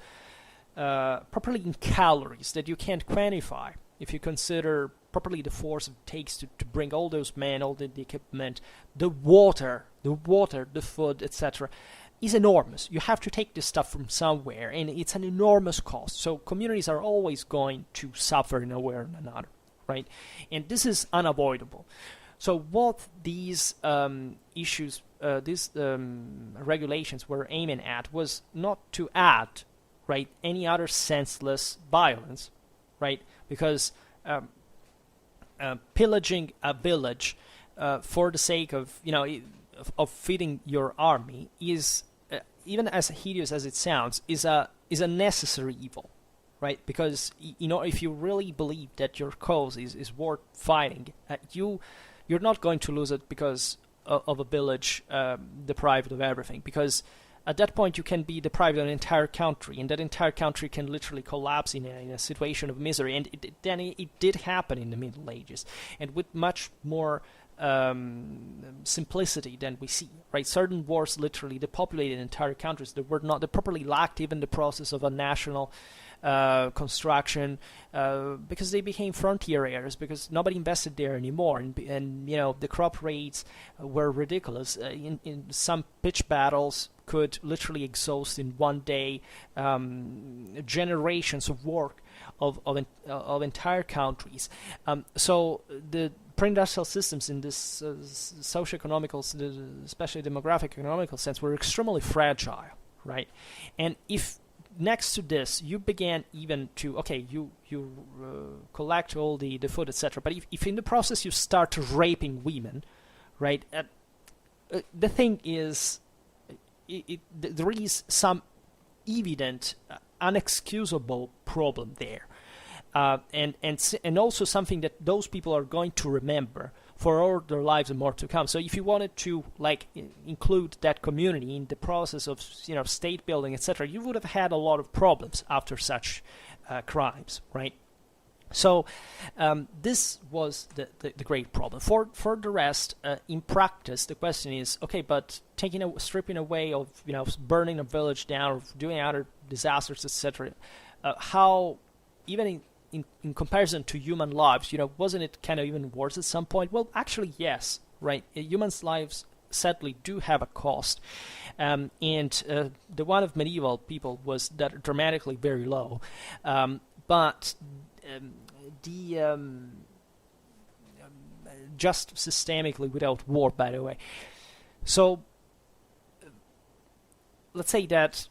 S1: properly in calories that you can't quantify. If you consider properly the force it takes to bring all those men, all the equipment, the water, the food, etc., is enormous. You have to take this stuff from somewhere, and it's an enormous cost. So communities are always going to suffer in a way or another, right? And this is unavoidable. So what these issues, these regulations were aiming at was not to add, right, any other senseless violence, right, because pillaging a village for the sake of of feeding your army is even as hideous as it sounds is a necessary evil, right? Because if you really believe that your cause is worth fighting, you're not going to lose it because of a village deprived of everything, because at that point you can be deprived of an entire country, and that entire country can literally collapse in a situation of misery. And it did happen in the Middle Ages, and with much more simplicity than we see, right? Certain wars literally depopulated entire countries that properly lacked even the process of a national construction, because they became frontier areas, because nobody invested there anymore, and the crop rates were ridiculous. In some pitch battles could literally exhaust in one day generations of work of entire countries. So the pre-industrial systems in this socio-economical, especially demographic economical sense, were extremely fragile, right? And if next to this you began even to you collect all the food, etc., but if in the process you start raping women, right, the thing is there is some evident unexcusable problem there, and also something that those people are going to remember for all their lives and more to come. So if you wanted to include that community in the process of state building, etc., you would have had a lot of problems after such crimes, right? So this was the great problem. For the rest, in practice, the question is, okay, but stripping away of burning a village down, or doing other disasters, etc., how even in comparison to human lives, wasn't it kind of even worse at some point? Well, actually, yes, right? Humans' lives sadly do have a cost, and the one of medieval people was that dramatically very low, but just systemically without war, by the way. So let's say that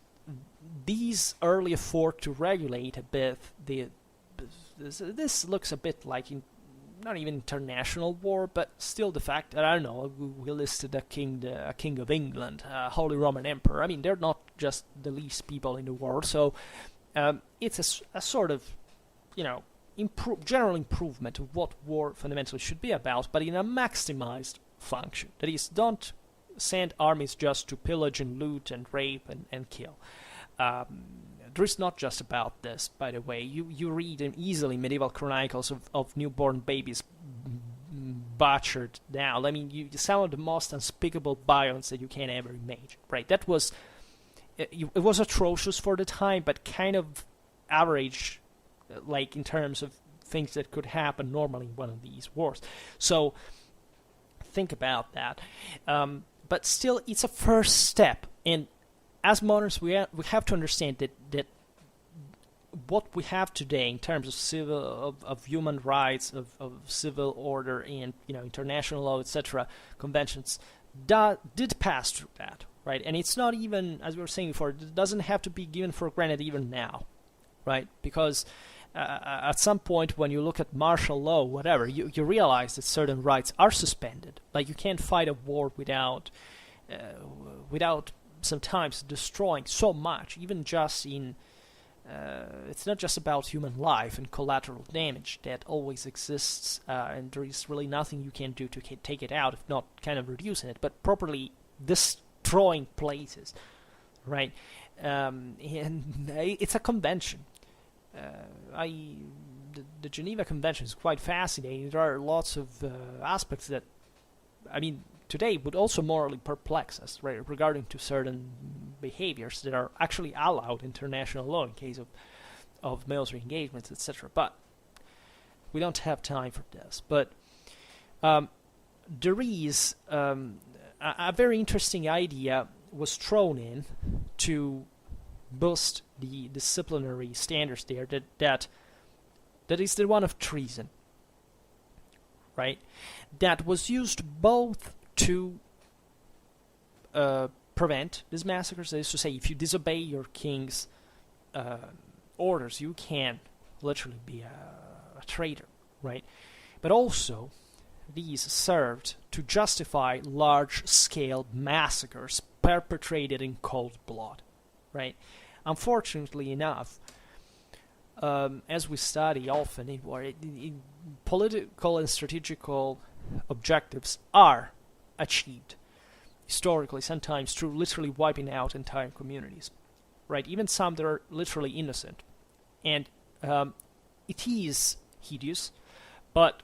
S1: these early effort to regulate a bit this looks a bit like not even international war, but still the fact that, I don't know, we listed a king of England, Holy Roman Emperor. I mean, they're not just the least people in the world, so it's a sort of, general improvement of what war fundamentally should be about, but in a maximized function. That is, don't send armies just to pillage and loot and rape and kill. There is not just about this, by the way. You read easily medieval chronicles of newborn babies butchered down. I mean, some of the most unspeakable violence that you can ever imagine, right? That was, it was atrocious for the time, but kind of average, in terms of things that could happen normally in one of these wars. So think about that. But still, it's a first step, and as moderns, we have to understand that what we have today in terms of human rights, of civil order, and international law, etc., conventions, did pass through that, right? And it's not even, as we were saying before, it doesn't have to be given for granted even now, right? Because at some point when you look at martial law, whatever, you realize that certain rights are suspended. Like, you can't fight a war without sometimes destroying so much, even just in it's not just about human life and collateral damage that always exists, and there is really nothing you can do to take it out, if not kind of reducing it, but properly destroying places, right? And it's a convention. The Geneva Convention is quite fascinating. There are lots of aspects that, I mean, today would also morally perplex us, right, regarding to certain behaviors that are actually allowed in international law in case of military engagements, etc. But we don't have time for this. But there is a very interesting idea was thrown in to boost the disciplinary standards there, that is the one of treason, right? That was used both to prevent these massacres. That is to say, if you disobey your king's orders, you can literally be traitor, right? But also, these served to justify large-scale massacres perpetrated in cold blood, right? Unfortunately enough, as we study often in war, political and strategical objectives are achieved historically, sometimes through literally wiping out entire communities, right? Even some that are literally innocent. And it is hideous, but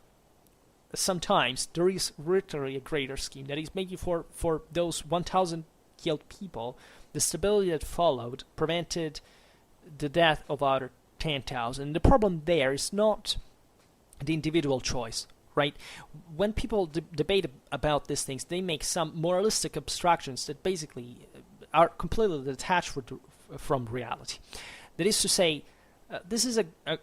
S1: sometimes there is literally a greater scheme that is maybe for those 1,000 killed people, the stability that followed prevented the death of other 10,000. The problem there is not the individual choice, right? When people debate about these things, they make some moralistic abstractions that basically are completely detached from reality. That is to say, this is the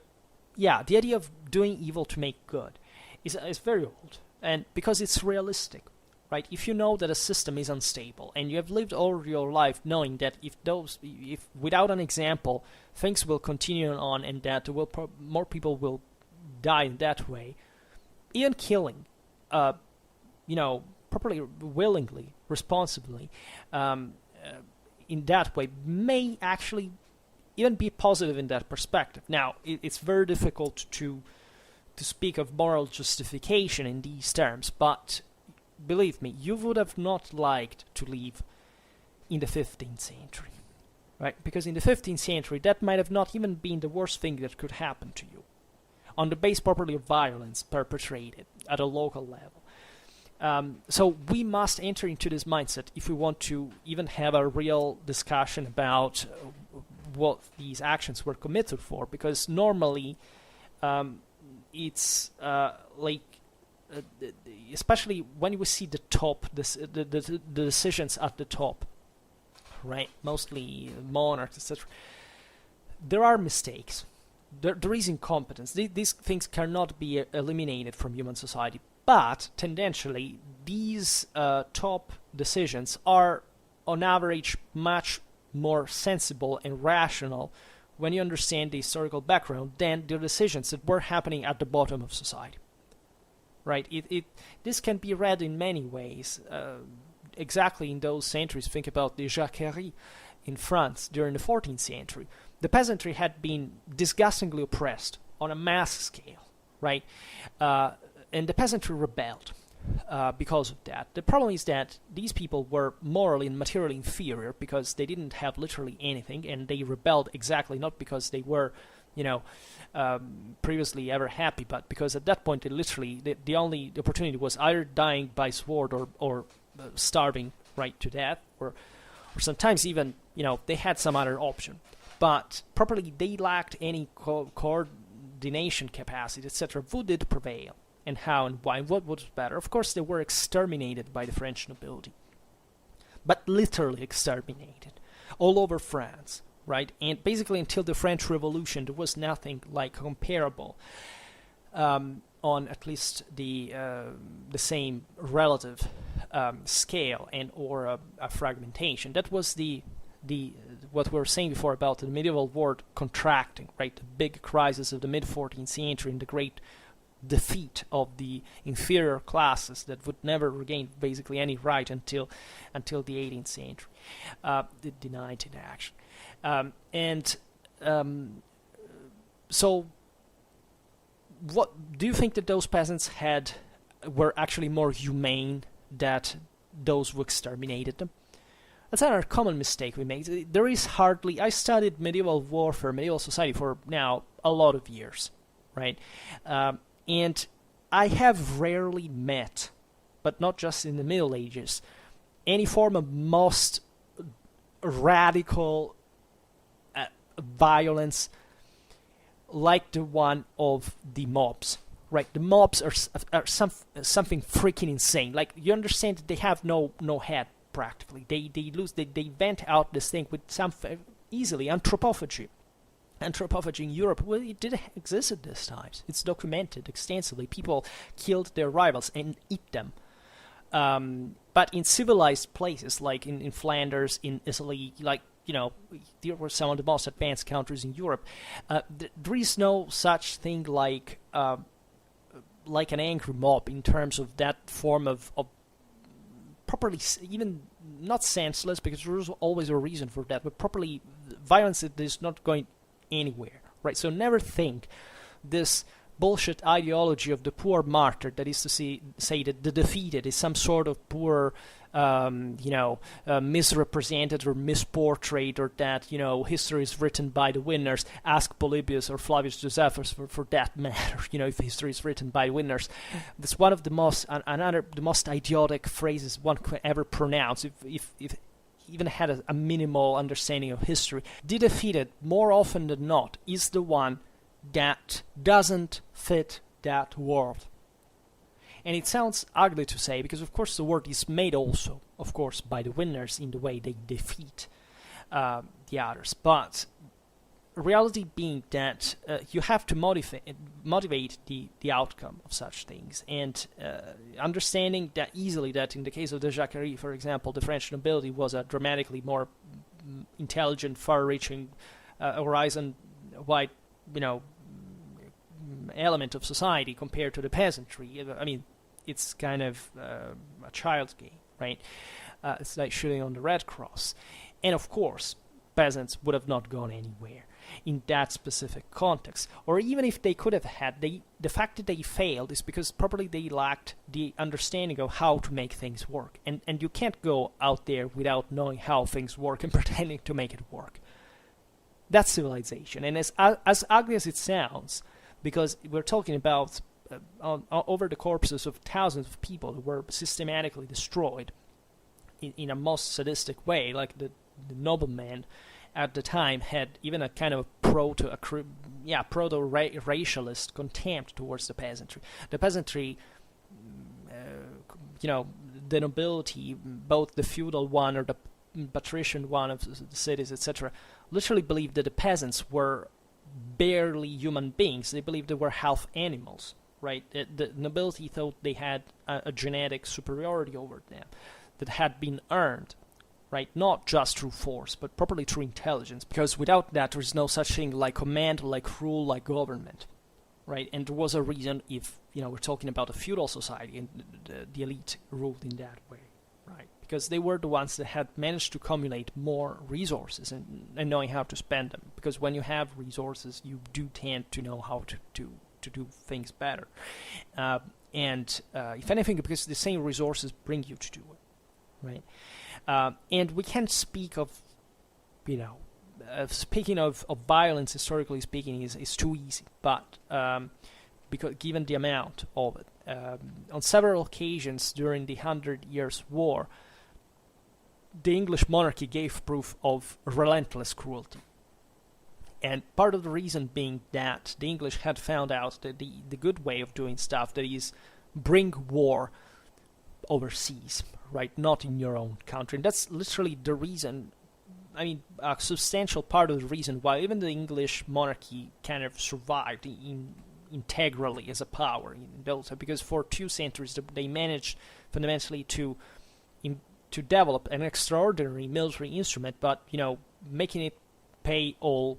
S1: idea of doing evil to make good is very old, and because it's realistic, right? If you know that a system is unstable, and you have lived all your life knowing that if without an example, things will continue on, and that more people will die in that way, even killing, properly, willingly, responsibly, in that way may actually even be positive in that perspective. Now, it's very difficult to speak of moral justification in these terms, but believe me, you would have not liked to live in the 15th century, right? Because in the 15th century, that might have not even been the worst thing that could happen to you, on the base properly of violence perpetrated at a local level. So we must enter into this mindset if we want to even have a real discussion about what these actions were committed for, because normally it's especially when we see the top, the decisions at the top, right? Mostly monarchs, etc. There are mistakes. There is incompetence. These things cannot be eliminated from human society. But tendentially, these top decisions are, on average, much more sensible and rational when you understand the historical background than the decisions that were happening at the bottom of society. Right? This can be read in many ways. Exactly in those centuries, think about the Jacquerie in France during the 14th century. The peasantry had been disgustingly oppressed on a mass scale, right? And the peasantry rebelled because of that. The problem is that these people were morally and materially inferior because they didn't have literally anything, and they rebelled exactly not because they were, previously ever happy, but because at that point, the only opportunity was either dying by sword or starving right to death, or sometimes even, they had some other option. But properly, they lacked any coordination capacity, etc. Who did prevail, and how and why, and what was better? Of course, they were exterminated by the French nobility, but literally exterminated all over France, right? And basically, until the French Revolution, there was nothing like comparable on at least the same relative scale and or a fragmentation. That was the what we were saying before about the medieval world contracting, right? The big crisis of the mid-14th century and the great defeat of the inferior classes that would never regain basically any right until the 18th century, the 19th actually. So what do you think that those peasants were actually more humane than those who exterminated them? That's another common mistake we make. There is hardly... I studied medieval warfare, medieval society for now a lot of years, right? And I have rarely met, but not just in the Middle Ages, any form of most radical violence like the one of the mobs, right? The mobs are something freaking insane. Like, you understand that they have no head, practically. They vent out this thing with some easily anthropophagy. Anthropophagy in Europe, well, it didn't exist at these times. It's documented extensively. People killed their rivals and eat them. But in civilized places, like in Flanders, in Italy, like, they were some of the most advanced countries in Europe. There is no such thing like an angry mob in terms of that form of properly, even not senseless, because there's always a reason for that, but properly violence that is not going anywhere, right? So never think this bullshit ideology of the poor martyr, that is to say that the defeated is some sort of poor, misrepresented or misportrayed, or that, history is written by the winners. Ask Polybius or Flavius Josephus for that matter, if history is written by winners. That's one of the most idiotic phrases one could ever pronounce, if even had a minimal understanding of history. The defeated, more often than not, is the one that doesn't fit that world. And it sounds ugly to say, because of course the world is made also, of course, by the winners in the way they defeat the others. But reality being that you have to motivate the outcome of such things, and understanding that easily that in the case of the Jacquerie, for example, the French nobility was a dramatically more intelligent, far-reaching, horizon-wide, element of society compared to the peasantry. I mean, it's kind of a child's game, right? It's like shooting on the Red Cross. And of course, peasants would have not gone anywhere in that specific context. Or even if they could have had, the fact that they failed is because probably they lacked the understanding of how to make things work. And you can't go out there without knowing how things work and pretending to make it work. That's civilization. And as ugly as it sounds, because we're talking about over the corpses of thousands of people who were systematically destroyed in a most sadistic way, like the nobleman at the time had even a kind of proto-racialist contempt towards the peasantry. The peasantry, the nobility, both the feudal one or the patrician one of the cities, etc., literally believed that the peasants were barely human beings. They believed they were half animals, right? The nobility thought they had a genetic superiority over them that had been earned, right? Not just through force, but properly through intelligence, because without that there is no such thing like command, like rule, like government, right? And there was a reason if, we're talking about a feudal society and the elite ruled in that way, right? Because they were the ones that had managed to accumulate more resources and knowing how to spend them. Because when you have resources, you do tend to know how to do things better. And if anything, because the same resources bring you to do it, right? And we can't speak of, speaking of violence, historically speaking, is too easy. But because given the amount of it, on several occasions during the 100 Years' War, the English monarchy gave proof of relentless cruelty. And part of the reason being that the English had found out that the good way of doing stuff, that is, bring war overseas, right? Not in your own country. And that's literally the reason, a substantial part of the reason why even the English monarchy kind of survived integrally as a power in those, because for 2 centuries they managed fundamentally to develop an extraordinary military instrument, but making it pay all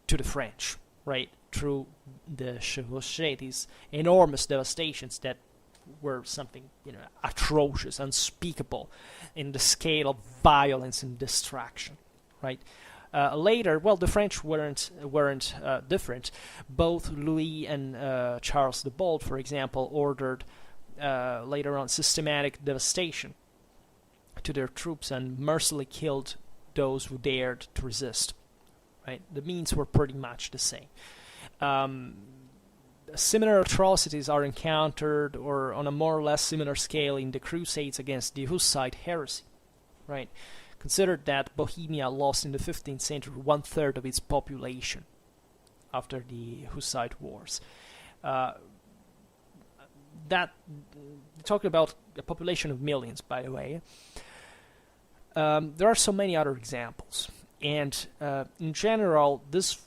S1: to the French, right, through the chevauchée, these enormous devastations that were something atrocious, unspeakable in the scale of violence and destruction, right? Later, the French weren't different. Both Louis and Charles the Bold, for example, ordered later on systematic devastation to their troops and mercilessly killed those who dared to resist. Right, the means were pretty much the same. Similar atrocities are encountered, or on a more or less similar scale, in the Crusades against the Hussite heresy. Right, consider that Bohemia lost in the 15th century 1/3 of its population after the Hussite wars. Talking about a population of millions, by the way. There are so many other examples. And in general, this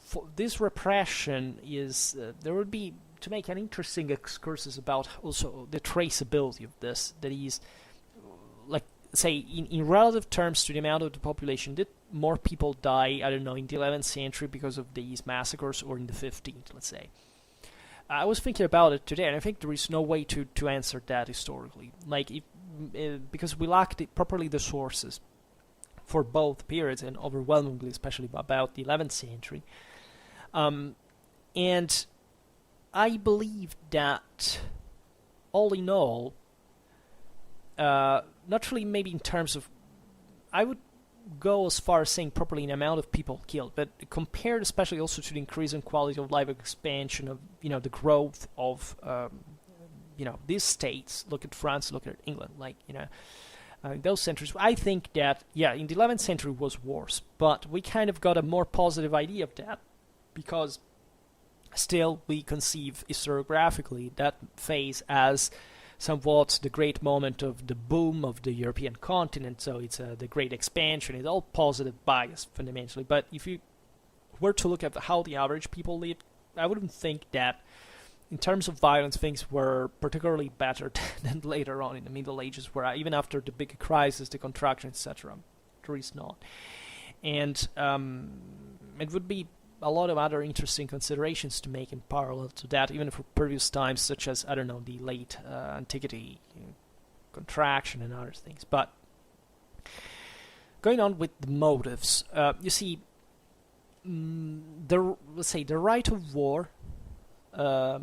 S1: repression is there would be, to make an interesting excursus about also the traceability of this. That is, like, say, in relative terms to the amount of the population, did more people die, I don't know, in the 11th century because of these massacres, or in the 15th, let's say? I was thinking about it today, and I think there is no way to answer that historically. Like, because we lack properly the sources for both periods, and overwhelmingly, especially about the 11th century. And I believe that, all in all, not really maybe in terms of, I would go as far as saying properly in amount of people killed, but compared especially also to the increase in quality of life, expansion of, the growth of, these states. Look at France, look at England, those centuries. I think that, in the 11th century was worse, but we kind of got a more positive idea of that, because still we conceive historiographically that phase as somewhat the great moment of the boom of the European continent, so it's the great expansion. It's all positive bias, fundamentally. But if you were to look at how the average people lived, I wouldn't think that, in terms of violence, things were particularly better than later on in the Middle Ages, where even after the big crisis, the contraction, etc., there is not. And it would be a lot of other interesting considerations to make in parallel to that, even for previous times, such as, I don't know, the late antiquity, contraction and other things. But going on with the motives, you see, let's say the right of war, the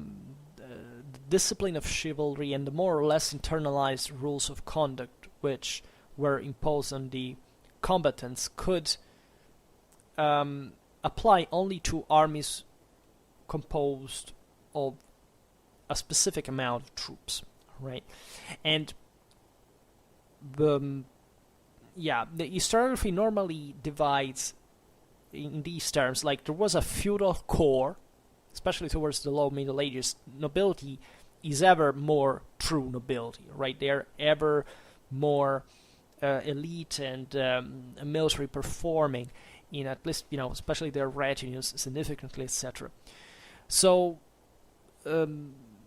S1: discipline of chivalry, and the more or less internalized rules of conduct which were imposed on the combatants could apply only to armies composed of a specific amount of troops, right? And the historiography normally divides in these terms. Like, there was a feudal core, especially towards the low Middle Ages. Nobility is ever more true nobility, right? They're ever more elite and military performing, in at least, especially their retinues significantly, etc. So,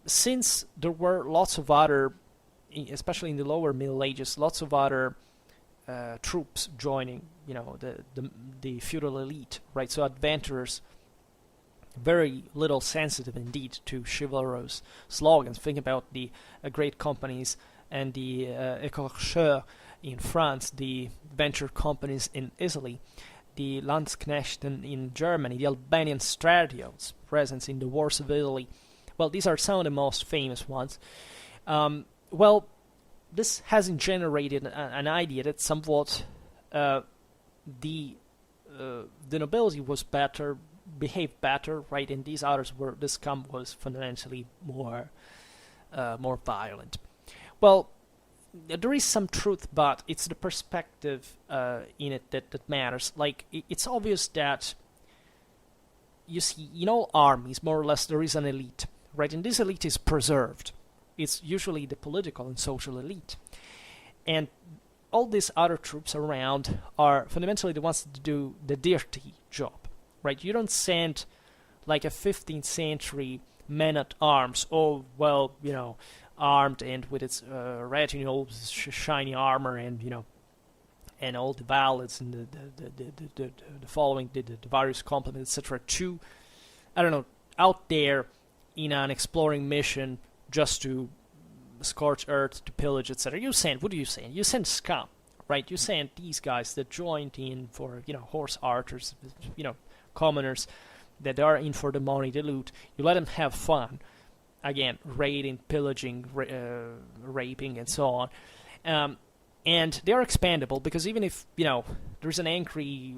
S1: since there were lots of other, especially in the lower Middle Ages, lots of other troops joining, the feudal elite, right? So adventurers, very little sensitive indeed to chivalrous slogans. Think about the great companies and the écorcheurs in France, the venture companies in Italy, the Landsknechten in Germany, the Albanian Stratios, presence in the wars of Italy. Well, these are some of the most famous ones. This hasn't generated an idea that somewhat the nobility was better, behaved better, right? And these others were, the scum was fundamentally more violent. Well, there is some truth, but it's the perspective in it that matters. Like, it's obvious that, you see, in all armies, more or less, there is an elite, right? And this elite is preserved. It's usually the political and social elite. And all these other troops around are fundamentally the ones that do the dirty job, right? You don't send, like, a 15th century man-at-arms, armed and with its retinue, shiny armor, and and all the valets and the following, the various complements, etc. To, I don't know, out there in an exploring mission just to scorch earth, to pillage, etc. What do you send? You send scum, right? You send these guys that joined in for horse archers, commoners that are in for the money, the loot. You let them have fun. Again, raiding, pillaging, raping, and so on. And they are expandable, because even if, there's an angry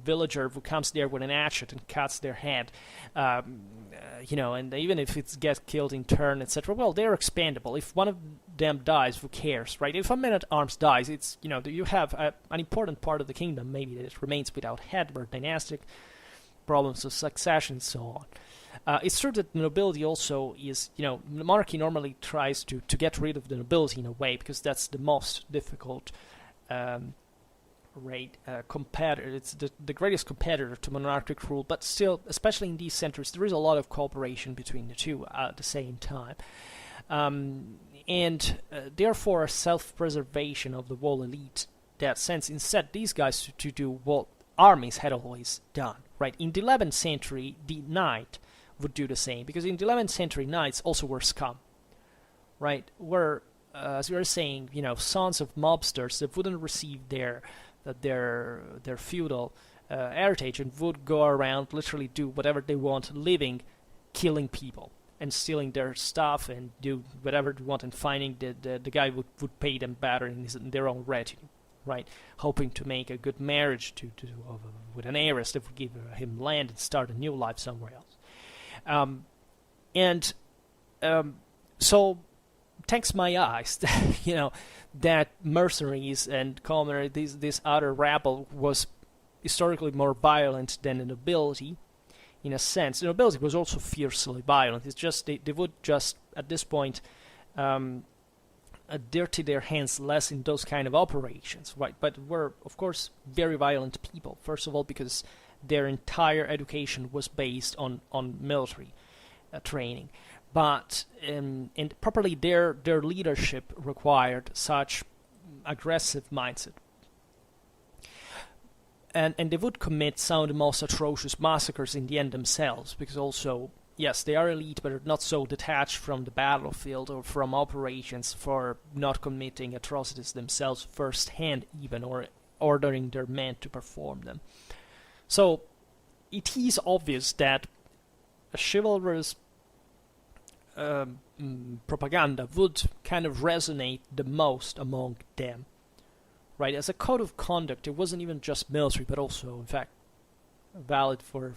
S1: villager who comes there with an hatchet and cuts their head, and even if it gets killed in turn, etc., well, they're expandable. If one of them dies, who cares, right? If a man-at-arms dies, it's, you have an important part of the kingdom, maybe, that remains without head, or dynastic problems of succession, and so on. It's true that the nobility also is, the monarchy normally tries to get rid of the nobility in a way, because that's the most difficult competitor. It's the greatest competitor to monarchic rule, but still, especially in these centuries, there is a lot of cooperation between the two at the same time. and therefore a self-preservation of the whole elite. That sense, instead, these guys to do what armies had always done, right? In the 11th century, the knight would do the same, because in the 11th century, knights also were scum, right? Were, as we were saying, sons of mobsters that wouldn't receive their feudal heritage and would go around, literally do whatever they want, living, killing people, and stealing their stuff and do whatever they want, and finding the guy would pay them better in their own retinue, right? Hoping to make a good marriage with an heiress that would give him land and start a new life somewhere else. So thanks my eyes, that mercenaries and commoners, this other rabble was historically more violent than the nobility. In a sense, the nobility was also fiercely violent. It's just they would just at this point dirty their hands less in those kind of operations, right? But were of course very violent people. First of all, because their entire education was based on military training, but and properly their leadership required such aggressive mindset. And they would commit some of the most atrocious massacres in the end themselves, because also, yes, they are elite, but are not so detached from the battlefield or from operations for not committing atrocities themselves firsthand even, or ordering their men to perform them. So it is obvious that a chivalrous propaganda would kind of resonate the most among them. Right, as a code of conduct, it wasn't even just military, but also, in fact, valid for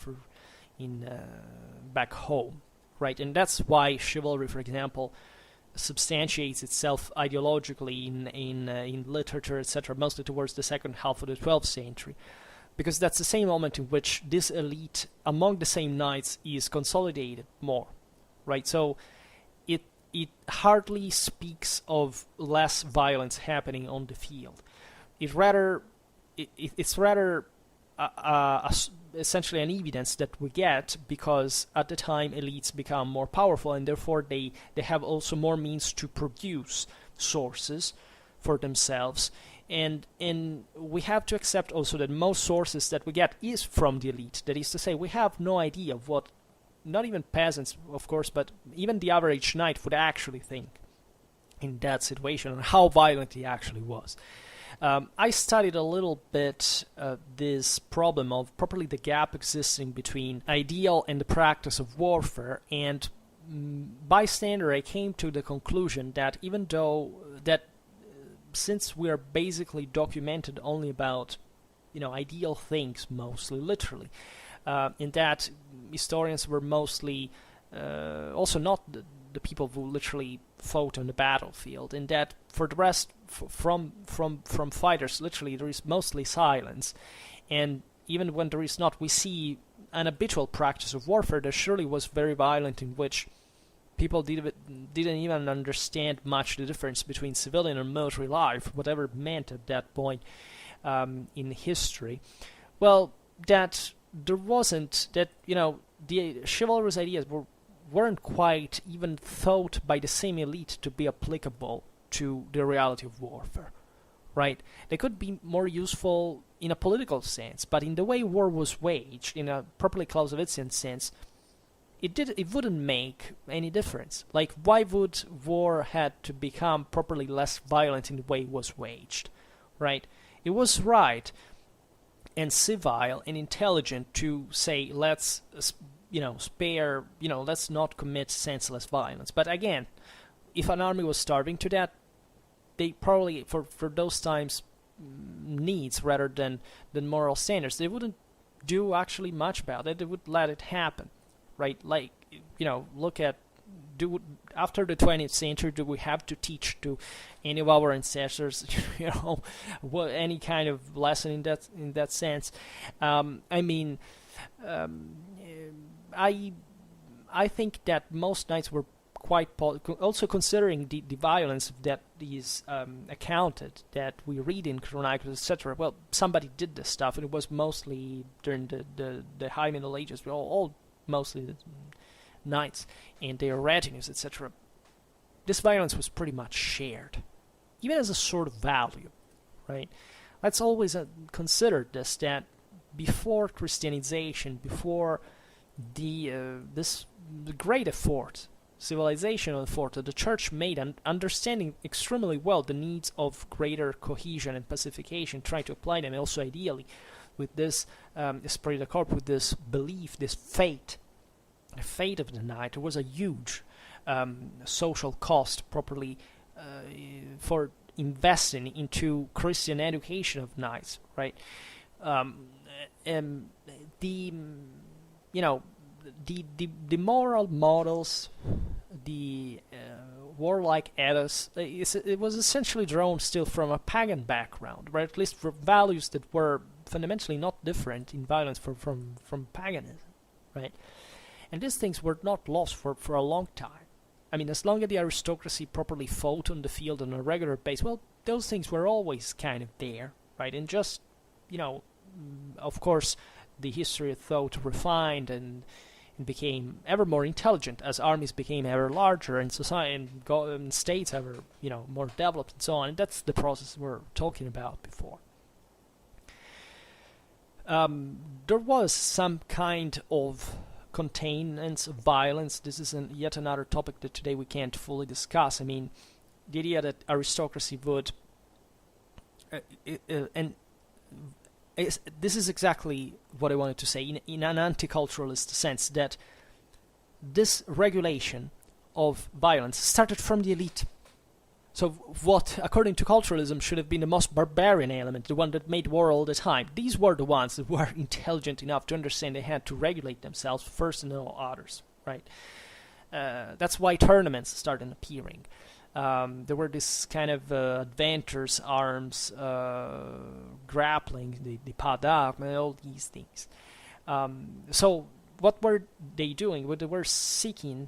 S1: back home, right? And that's why chivalry, for example, substantiates itself ideologically in literature, etc., mostly towards the second half of the 12th century, because that's the same moment in which this elite among the same knights is consolidated more, right? So it hardly speaks of less violence happening on the field. It's rather essentially an evidence that we get because at the time elites become more powerful, and therefore they have also more means to produce sources for themselves. And we have to accept also that most sources that we get is from the elite. That is to say, we have no idea of what, not even peasants, of course, but even the average knight would actually think in that situation, and how violent he actually was. I studied a little bit this problem of properly the gap existing between ideal and the practice of warfare, and bystander, I came to the conclusion that even though that since we are basically documented only about ideal things, mostly literally, in that historians were mostly also not the people who literally fought on the battlefield, and that for the rest from fighters literally there is mostly silence. And even when there is not, we see an habitual practice of warfare that surely was very violent, in which people didn't even understand much the difference between civilian and military life, whatever it meant at that point in history. Well, that there wasn't that, the chivalrous ideas weren't quite even thought by the same elite to be applicable to the reality of warfare, right? They could be more useful in a political sense, but in the way war was waged, in a properly Clausewitzian sense, it wouldn't make any difference. Like, why would war had to become properly less violent in the way it was waged, right? It was right and civil and intelligent to say, let's spare, let's not commit senseless violence. But again, if an army was starving to death, they probably, for those times, needs rather than moral standards, they wouldn't do actually much about it. They would let it happen, right? Like, look at, after the 20th century, do we have to teach to any of our ancestors, any kind of lesson in that sense? I think that most knights were quite also considering the violence that is accounted, that we read in chronicles, etc. Well, somebody did this stuff, and it was mostly during the High Middle Ages. All mostly the knights and their retinues, etc. this violence was pretty much shared, even as a sort of value, right? Let's always consider this, that before Christianization, before the great effort, civilizational effort that the church made, and understanding extremely well the needs of greater cohesion and pacification, trying to apply them also ideally with this esprit de corps, with this belief, this fate, the fate of the knight. There was a huge social cost properly for investing into Christian education of knights, right? And the moral models, the warlike ethos, it was essentially drawn still from a pagan background, or at least for values that were fundamentally not different in violence from paganism, right? And these things were not lost for a long time. I mean, as long as the aristocracy properly fought on the field on a regular basis, well, those things were always kind of there, right? And just, of course, the history of thought refined and became ever more intelligent as armies became ever larger and society and states ever, more developed and so on. And that's the process we're talking about before. There was some kind of containment of violence. This is yet another topic that today we can't fully discuss. I mean, the idea that aristocracy would this is exactly what I wanted to say in an anti-culturalist sense, that this regulation of violence started from the elite. So what, according to culturalism, should have been the most barbarian element, the one that made war all the time, these were the ones that were intelligent enough to understand they had to regulate themselves first and all others, right? That's why tournaments started appearing. There were this kind of adventures, arms, grappling, the padak, and all these things. So what were they doing? Well, they were seeking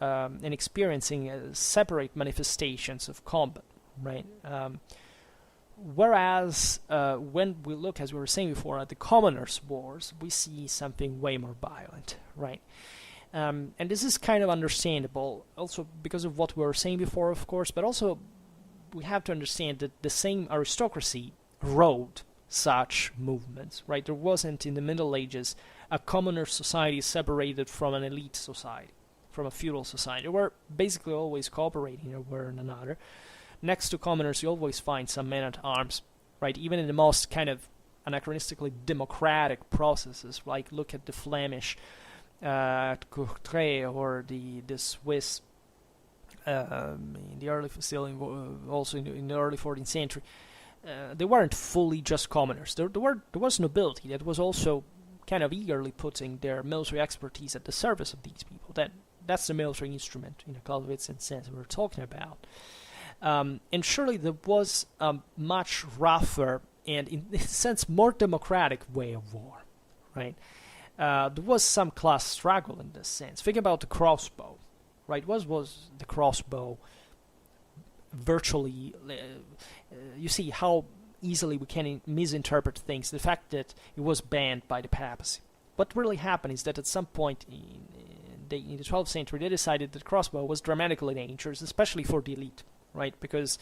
S1: and experiencing separate manifestations of combat, right? Whereas when we look, as we were saying before, at the commoners' wars, we see something way more violent, right? And this is kind of understandable, also because of what we were saying before, of course, but also we have to understand that the same aristocracy rode such movements, right? There wasn't in the Middle Ages a commoner society separated from an elite society, from a feudal society. They were basically always cooperating one with another. Next to commoners, you always find some men-at-arms, right? Even in the most kind of anachronistically democratic processes, like look at the Flemish at Courtrai, or the Swiss in the early, also in the early 14th century. They weren't fully just commoners. There was nobility that was also kind of eagerly putting their military expertise at the service of these people. That's the military instrument in a Clausewitzian sense we're talking about. And surely there was a much rougher and, in a sense, more democratic way of war, right? There was some class struggle in this sense. Think about the crossbow, right? What was the crossbow virtually? You see how easily we can misinterpret things. The fact that it was banned by the papacy. What really happened is that at some point in the 12th century, they decided that the crossbow was dramatically dangerous, especially for the elite, right? Because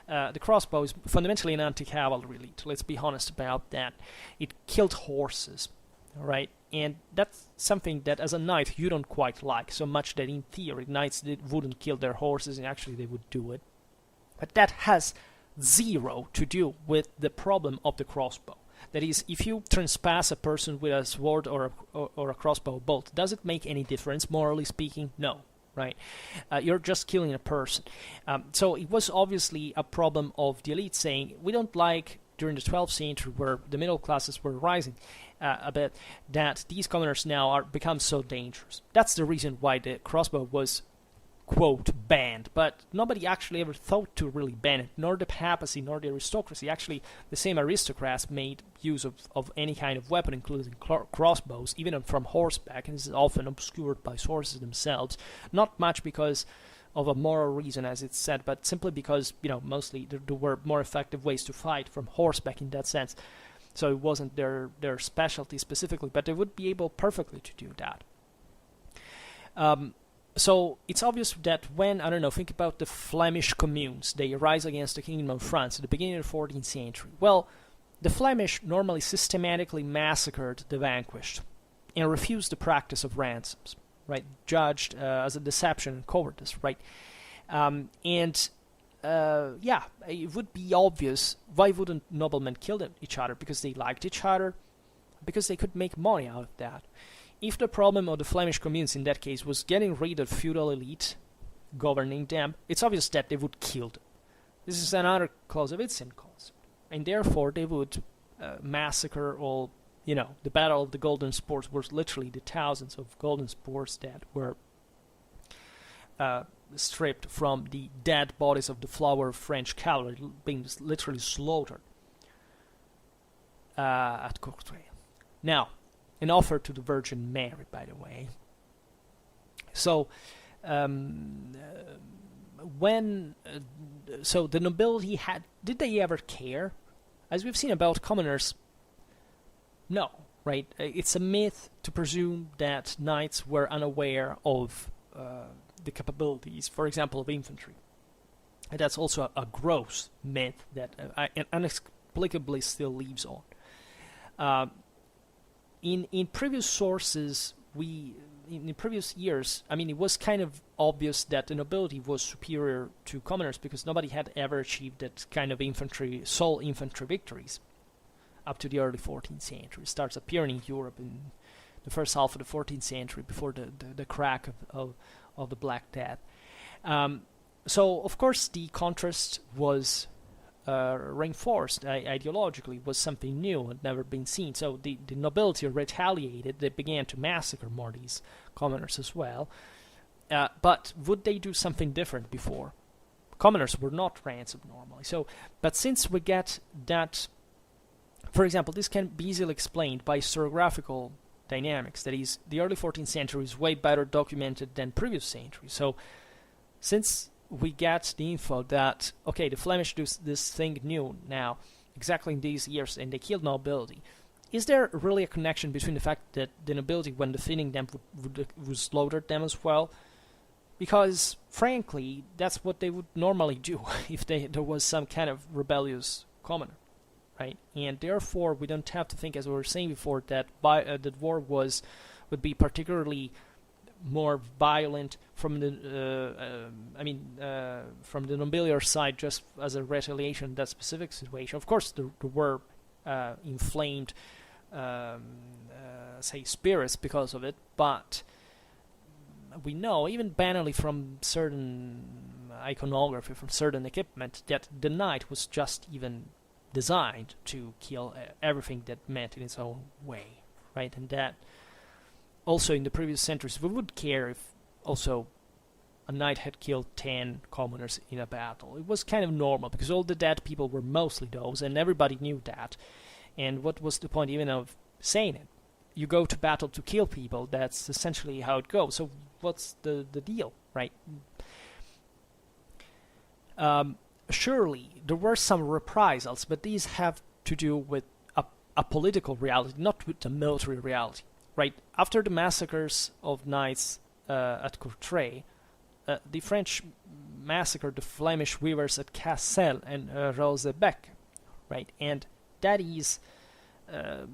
S1: the crossbow is fundamentally an anti-cavalry elite. Let's be honest about that. It killed horses, right? And that's something that as a knight you don't quite like so much, that in theory knights wouldn't kill their horses, and actually they would do it. But that has zero to do with the problem of the crossbow. That is, if you trespass a person with a sword or a crossbow bolt, does it make any difference, morally speaking? No, right? You're just killing a person. So it was obviously a problem of the elite saying, we don't like, during the 12th century, where the middle classes were rising a bit, that these commoners now become so dangerous. That's the reason why the crossbow was, quote, banned, but nobody actually ever thought to really ban it, nor the papacy, nor the aristocracy. Actually, the same aristocrats made use of any kind of weapon, including crossbows, even from horseback, and this is often obscured by sources themselves, not much because of a moral reason, as it's said, but simply because, mostly there were more effective ways to fight from horseback in that sense. So it wasn't their specialty specifically, but they would be able perfectly to do that. So it's obvious that when, I don't know, think about the Flemish communes, they rise against the Kingdom of France at the beginning of the 14th century. Well, the Flemish normally systematically massacred the vanquished and refused the practice of ransoms, right? Judged as a deception and cowardice, right? It would be obvious, why wouldn't noblemen kill each other? Because they liked each other, because they could make money out of that. If the problem of the Flemish communes in that case was getting rid of feudal elite governing them, it's obvious that they would kill them. This is another Clausewitzian concept. And therefore they would massacre all, the Battle of the Golden Spurs was literally the thousands of golden spurs that were stripped from the dead bodies of the flower of French cavalry, being literally slaughtered at Courtrai. Now, an offer to the Virgin Mary, by the way. So, so the nobility did they ever care? As we've seen about commoners, no, right? It's a myth to presume that knights were unaware of the capabilities, for example, of infantry. And that's also a gross myth that inexplicably still lives on. In previous sources, in previous years, it was kind of obvious that the nobility was superior to commoners because nobody had ever achieved that kind of sole infantry victories up to the early 14th century. It starts appearing in Europe in the first half of the 14th century before the crack of the Black Death. So, of course, the contrast was reinforced ideologically, was something new, had never been seen. So the nobility retaliated. They began to massacre more these commoners as well. But would they do something different before? Commoners were not ransomed normally. But since we get that, for example, this can be easily explained by historiographical dynamics. That is, the early 14th century is way better documented than previous centuries. So since we get the info that, okay, the Flemish do this thing new now, exactly in these years, and they killed nobility. Is there really a connection between the fact that the nobility, when defeating them, would slaughter them as well? Because, frankly, that's what they would normally do if there was some kind of rebellious commoner, right? And therefore, we don't have to think, as we were saying before, that that war would be particularly more violent from the nobiliar side, just as a retaliation in that specific situation. Of course, there were inflamed, spirits because of it, but we know, even banally from certain iconography, from certain equipment, that the knight was just even designed to kill everything that met in its own way, right? And that also in the previous centuries, we would care if also a knight had killed 10 commoners in a battle. It was kind of normal, because all the dead people were mostly those, and everybody knew that. And what was the point even of saying it? You go to battle to kill people, that's essentially how it goes. So what's the deal, right? Surely, there were some reprisals, but these have to do with a political reality, not with a military reality. Right, after the massacres of knights at Courtrai, the French massacred the Flemish weavers at Cassel and Rosebeck, right? And that is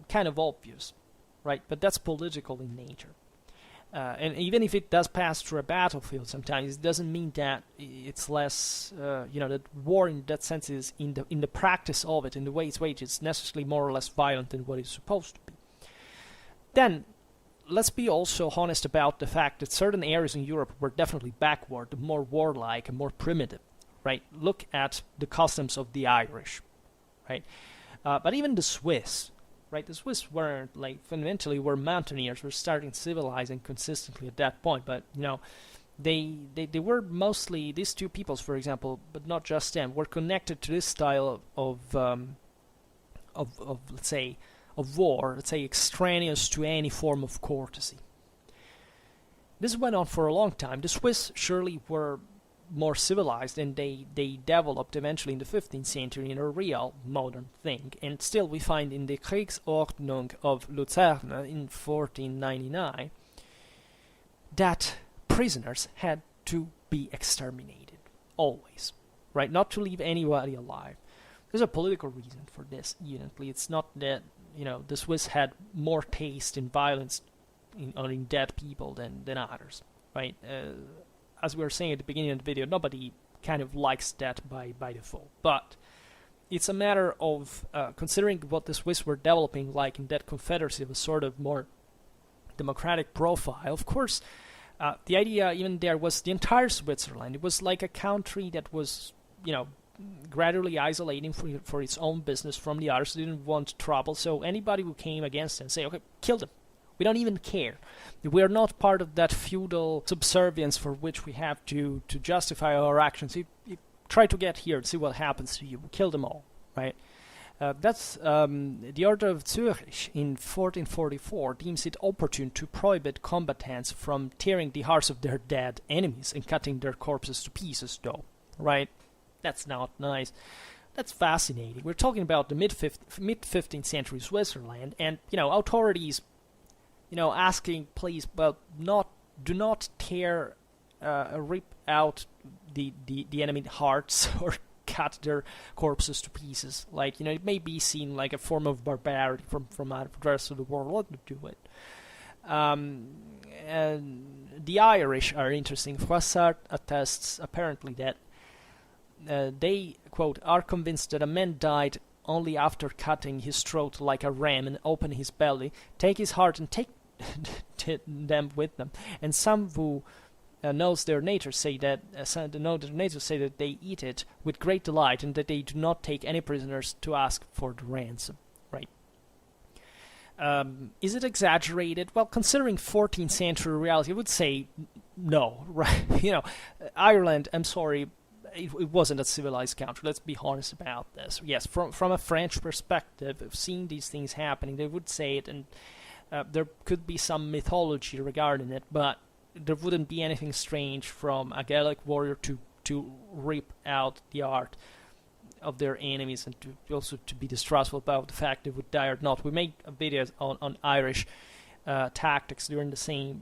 S1: kind of obvious, right? But that's political in nature. And even if it does pass through a battlefield sometimes, it doesn't mean that it's less, that war in that sense is in the practice of it, in the way it's waged, it's necessarily more or less violent than what it's supposed to be. Then, let's be also honest about the fact that certain areas in Europe were definitely backward, more warlike and more primitive, right? Look at the customs of the Irish, right? But even the Swiss, right? The Swiss weren't, fundamentally were mountaineers, were starting civilizing consistently at that point, but, they were mostly, these two peoples, for example, but not just them, were connected to this style of let's say, of war, let's say, extraneous to any form of courtesy. This went on for a long time. The Swiss surely were more civilized, and they developed eventually in the 15th century in a real modern thing. And still we find in the Kriegsordnung of Lucerne in 1499 that prisoners had to be exterminated, always, right? Not to leave anybody alive. There's a political reason for this, evidently. It's not that, the Swiss had more taste in violence in dead people than others, right? As we were saying at the beginning of the video, nobody kind of likes that by default. But it's a matter of considering what the Swiss were developing, like in that confederacy of a sort of more democratic profile. Of course, the idea even there was the entire Switzerland. It was like a country that was, gradually isolating for its own business from the others. They didn't want trouble, so anybody who came against them say, okay, kill them. We don't even care. We are not part of that feudal subservience for which we have to justify our actions. You try to get here and see what happens to you. We kill them all, right? That's the Order of Zurich in 1444 deems it opportune to prohibit combatants from tearing the hearts of their dead enemies and cutting their corpses to pieces, though, right? That's not nice. That's fascinating. We're talking about the mid-15th century Switzerland, and, authorities, asking, please, well, do not tear, rip out the enemy hearts or cut their corpses to pieces. Like, it may be seen like a form of barbarity from the rest of the world. Let them do it. And the Irish are interesting. Froissart attests apparently that they, quote, are convinced that a man died only after cutting his throat like a ram and open his belly, take his heart and take them with them. And some who knows their nature say that they eat it with great delight, and that they do not take any prisoners to ask for the ransom. Right? Is it exaggerated? Well, considering 14th century reality, I would say no. Right? Ireland. I'm sorry. It wasn't a civilized country. Let's be honest about this. Yes, from a French perspective, of seeing these things happening, they would say it, and there could be some mythology regarding it, but there wouldn't be anything strange from a Gaelic warrior to rip out the heart of their enemies, and to also to be distrustful about the fact they would die or not. We made a video on Irish tactics during the same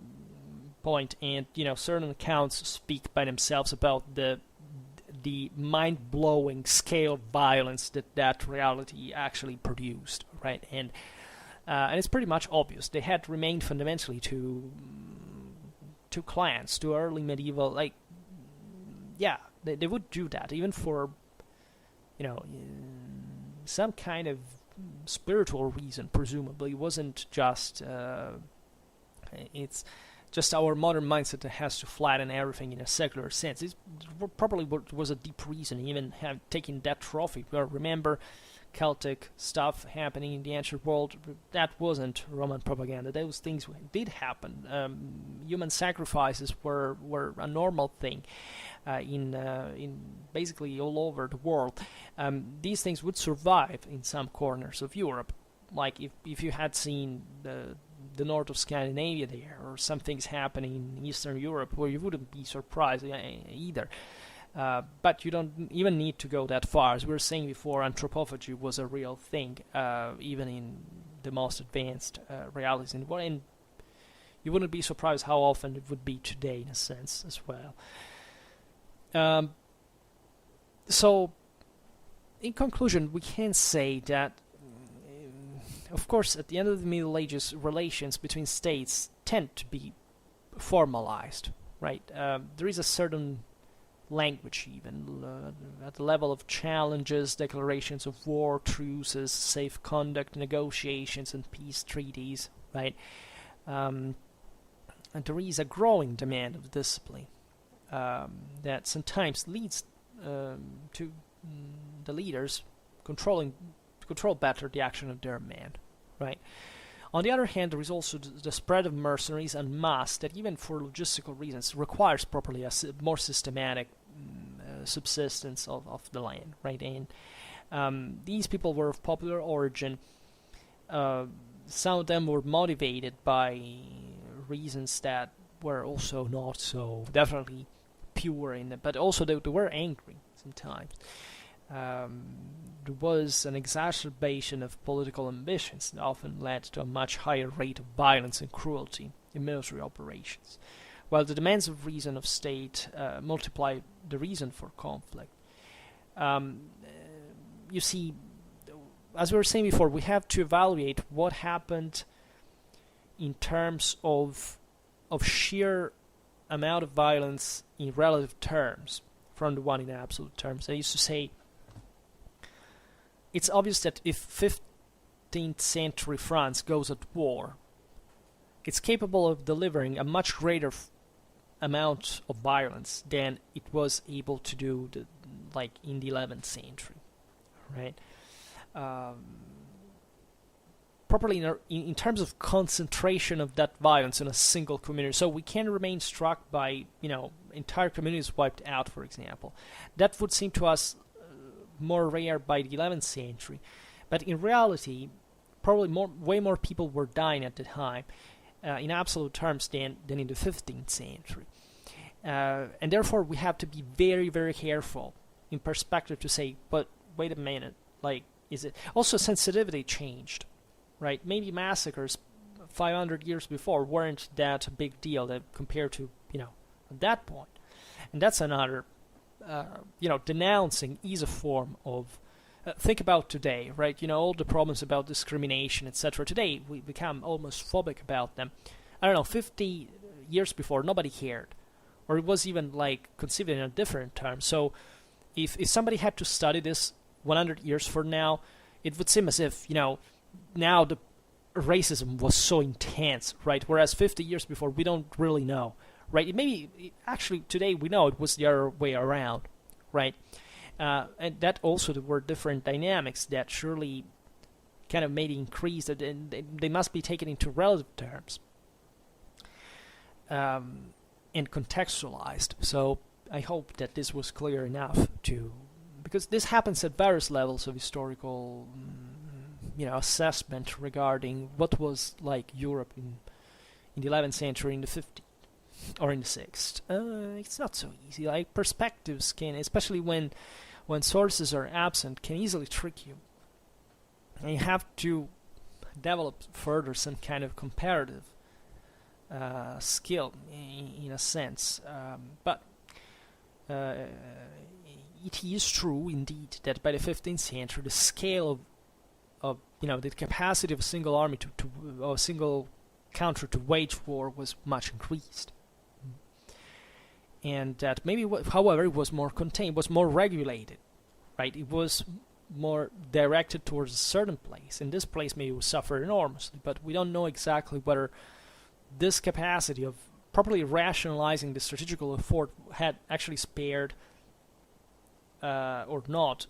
S1: point, and certain accounts speak by themselves about the mind-blowing scale of violence that reality actually produced, right? And it's pretty much obvious. They had remained fundamentally to clans, to early medieval, they would do that, even for, some kind of spiritual reason, presumably. It wasn't just, it's just our modern mindset that has to flatten everything in a secular sense. It probably was a deep reason, even taking that trophy. Well, remember Celtic stuff happening in the ancient world? That wasn't Roman propaganda. Those things did happen. Human sacrifices were a normal thing in basically all over the world. These things would survive in some corners of Europe. Like if you had seen the north of Scandinavia there, or some things happening in Eastern Europe, where you wouldn't be surprised either. But you don't even need to go that far. As we were saying before, anthropophagy was a real thing, even in the most advanced realities. And you wouldn't be surprised how often it would be today, in a sense, as well. So, in conclusion, we can say that of course, at the end of the Middle Ages, relations between states tend to be formalized, right? There is a certain language, even at the level of challenges, declarations of war, truces, safe conduct negotiations, and peace treaties, right? And there is a growing demand of discipline that sometimes leads to the leaders control better the action of their men, right? On the other hand, there is also the spread of mercenaries and mass that, even for logistical reasons, requires properly a more systematic subsistence of the land, right? And these people were of popular origin. Some of them were motivated by reasons that were also not so definitely pure, but also they were angry sometimes. There was an exacerbation of political ambitions that often led to a much higher rate of violence and cruelty in military operations. while the demands of reason of state multiply the reason for conflict. You see, as we were saying before, we have to evaluate what happened in terms of sheer amount of violence in relative terms from the one in absolute terms. I used to say it's obvious that if 15th century France goes at war, it's capable of delivering a much greater amount of violence than it was able to do like in the 11th century, right? Properly in terms of concentration of that violence in a single community. So we can remain struck by, entire communities wiped out, for example. That would seem to us more rare by the 11th century. But in reality, probably way more people were dying at the time, in absolute terms, than in the 15th century. And therefore, we have to be very, very careful in perspective to say, but wait a minute, like, is it... Also, sensitivity changed. Right, maybe massacres 500 years before weren't that a big deal that compared to, at that point. And that's another, denouncing is a form of, think about today, right? All the problems about discrimination, etc. Today, we become almost phobic about them. I don't know, 50 years before, nobody cared. Or it was even, conceived in a different term. So, if somebody had to study this 100 years from now, it would seem as if, now the racism was so intense, right? Whereas 50 years before, we don't really know, right? Actually, today we know it was the other way around, right? And that also there were different dynamics that surely kind of made it increase, and they must be taken into relative terms and contextualized. So I hope that this was clear enough because this happens at various levels of historical assessment regarding what was like Europe in the 11th century, in the 15th, or in the 6th. It's not so easy. Like, perspectives can, especially when sources are absent, can easily trick you. And you have to develop further some kind of comparative skill, in a sense. But it is true, indeed, that by the 15th century, the scale of the capacity of a single army or a single country to wage war was much increased, and that maybe, however, it was more contained, was more regulated, right? It was more directed towards a certain place, and this place maybe would suffer enormously. But we don't know exactly whether this capacity of properly rationalizing the strategical effort had actually spared or not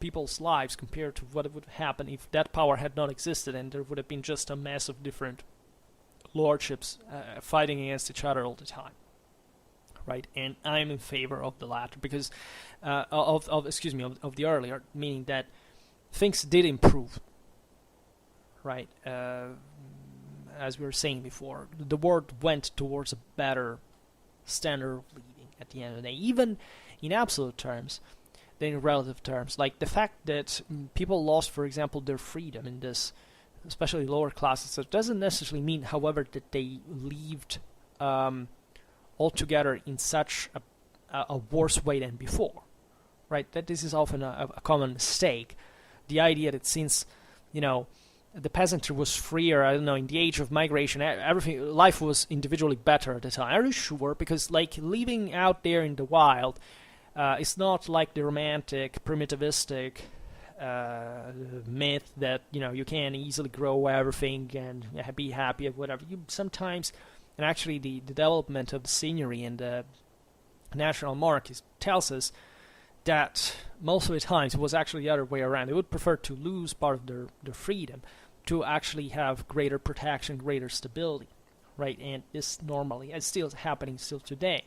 S1: people's lives compared to what would happen if that power had not existed and there would have been just a mass of different lordships fighting against each other all the time, right? And I'm in favor of the latter because of the earlier, meaning that things did improve, right? As we were saying before, the world went towards a better standard of living at the end of the day, even in absolute terms than in relative terms. Like the fact that people lost, for example, their freedom in this, especially lower classes, so it doesn't necessarily mean, however, that they lived altogether in such a worse way than before, right? That this is often a common mistake. The idea that since, the peasantry was freer, I don't know, in the age of migration, life was individually better at the time. Are you sure? Because, living out there in the wild, it's not like the romantic, primitivistic myth that, you can easily grow everything and be happy or whatever. You sometimes, and actually the development of the scenery and the national monarchies tells us that most of the times it was actually the other way around. They would prefer to lose part of their freedom to actually have greater protection, greater stability, right? And this normally, it's still happening still today.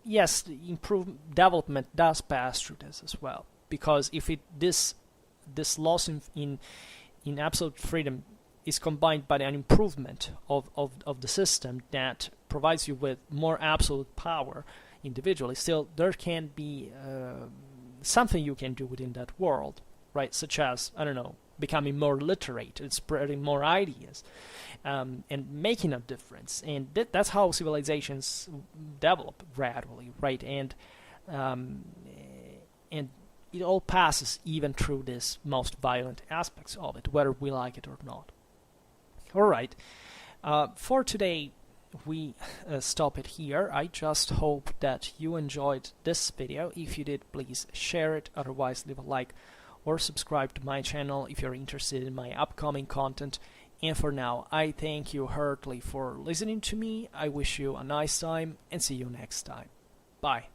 S1: Yes, development does pass through this as well, because if this loss in absolute freedom is combined by an improvement of the system that provides you with more absolute power individually, still there can be something you can do within that world, right? Such as, I don't know, becoming more literate and spreading more ideas, and making a difference. And that's how civilizations develop gradually, right? And it all passes even through these most violent aspects of it, whether we like it or not. All right. For today, we stop it here. I just hope that you enjoyed this video. If you did, please share it. Otherwise, leave a like or subscribe to my channel if you're interested in my upcoming content. And for now, I thank you heartily for listening to me. I wish you a nice time and see you next time. Bye.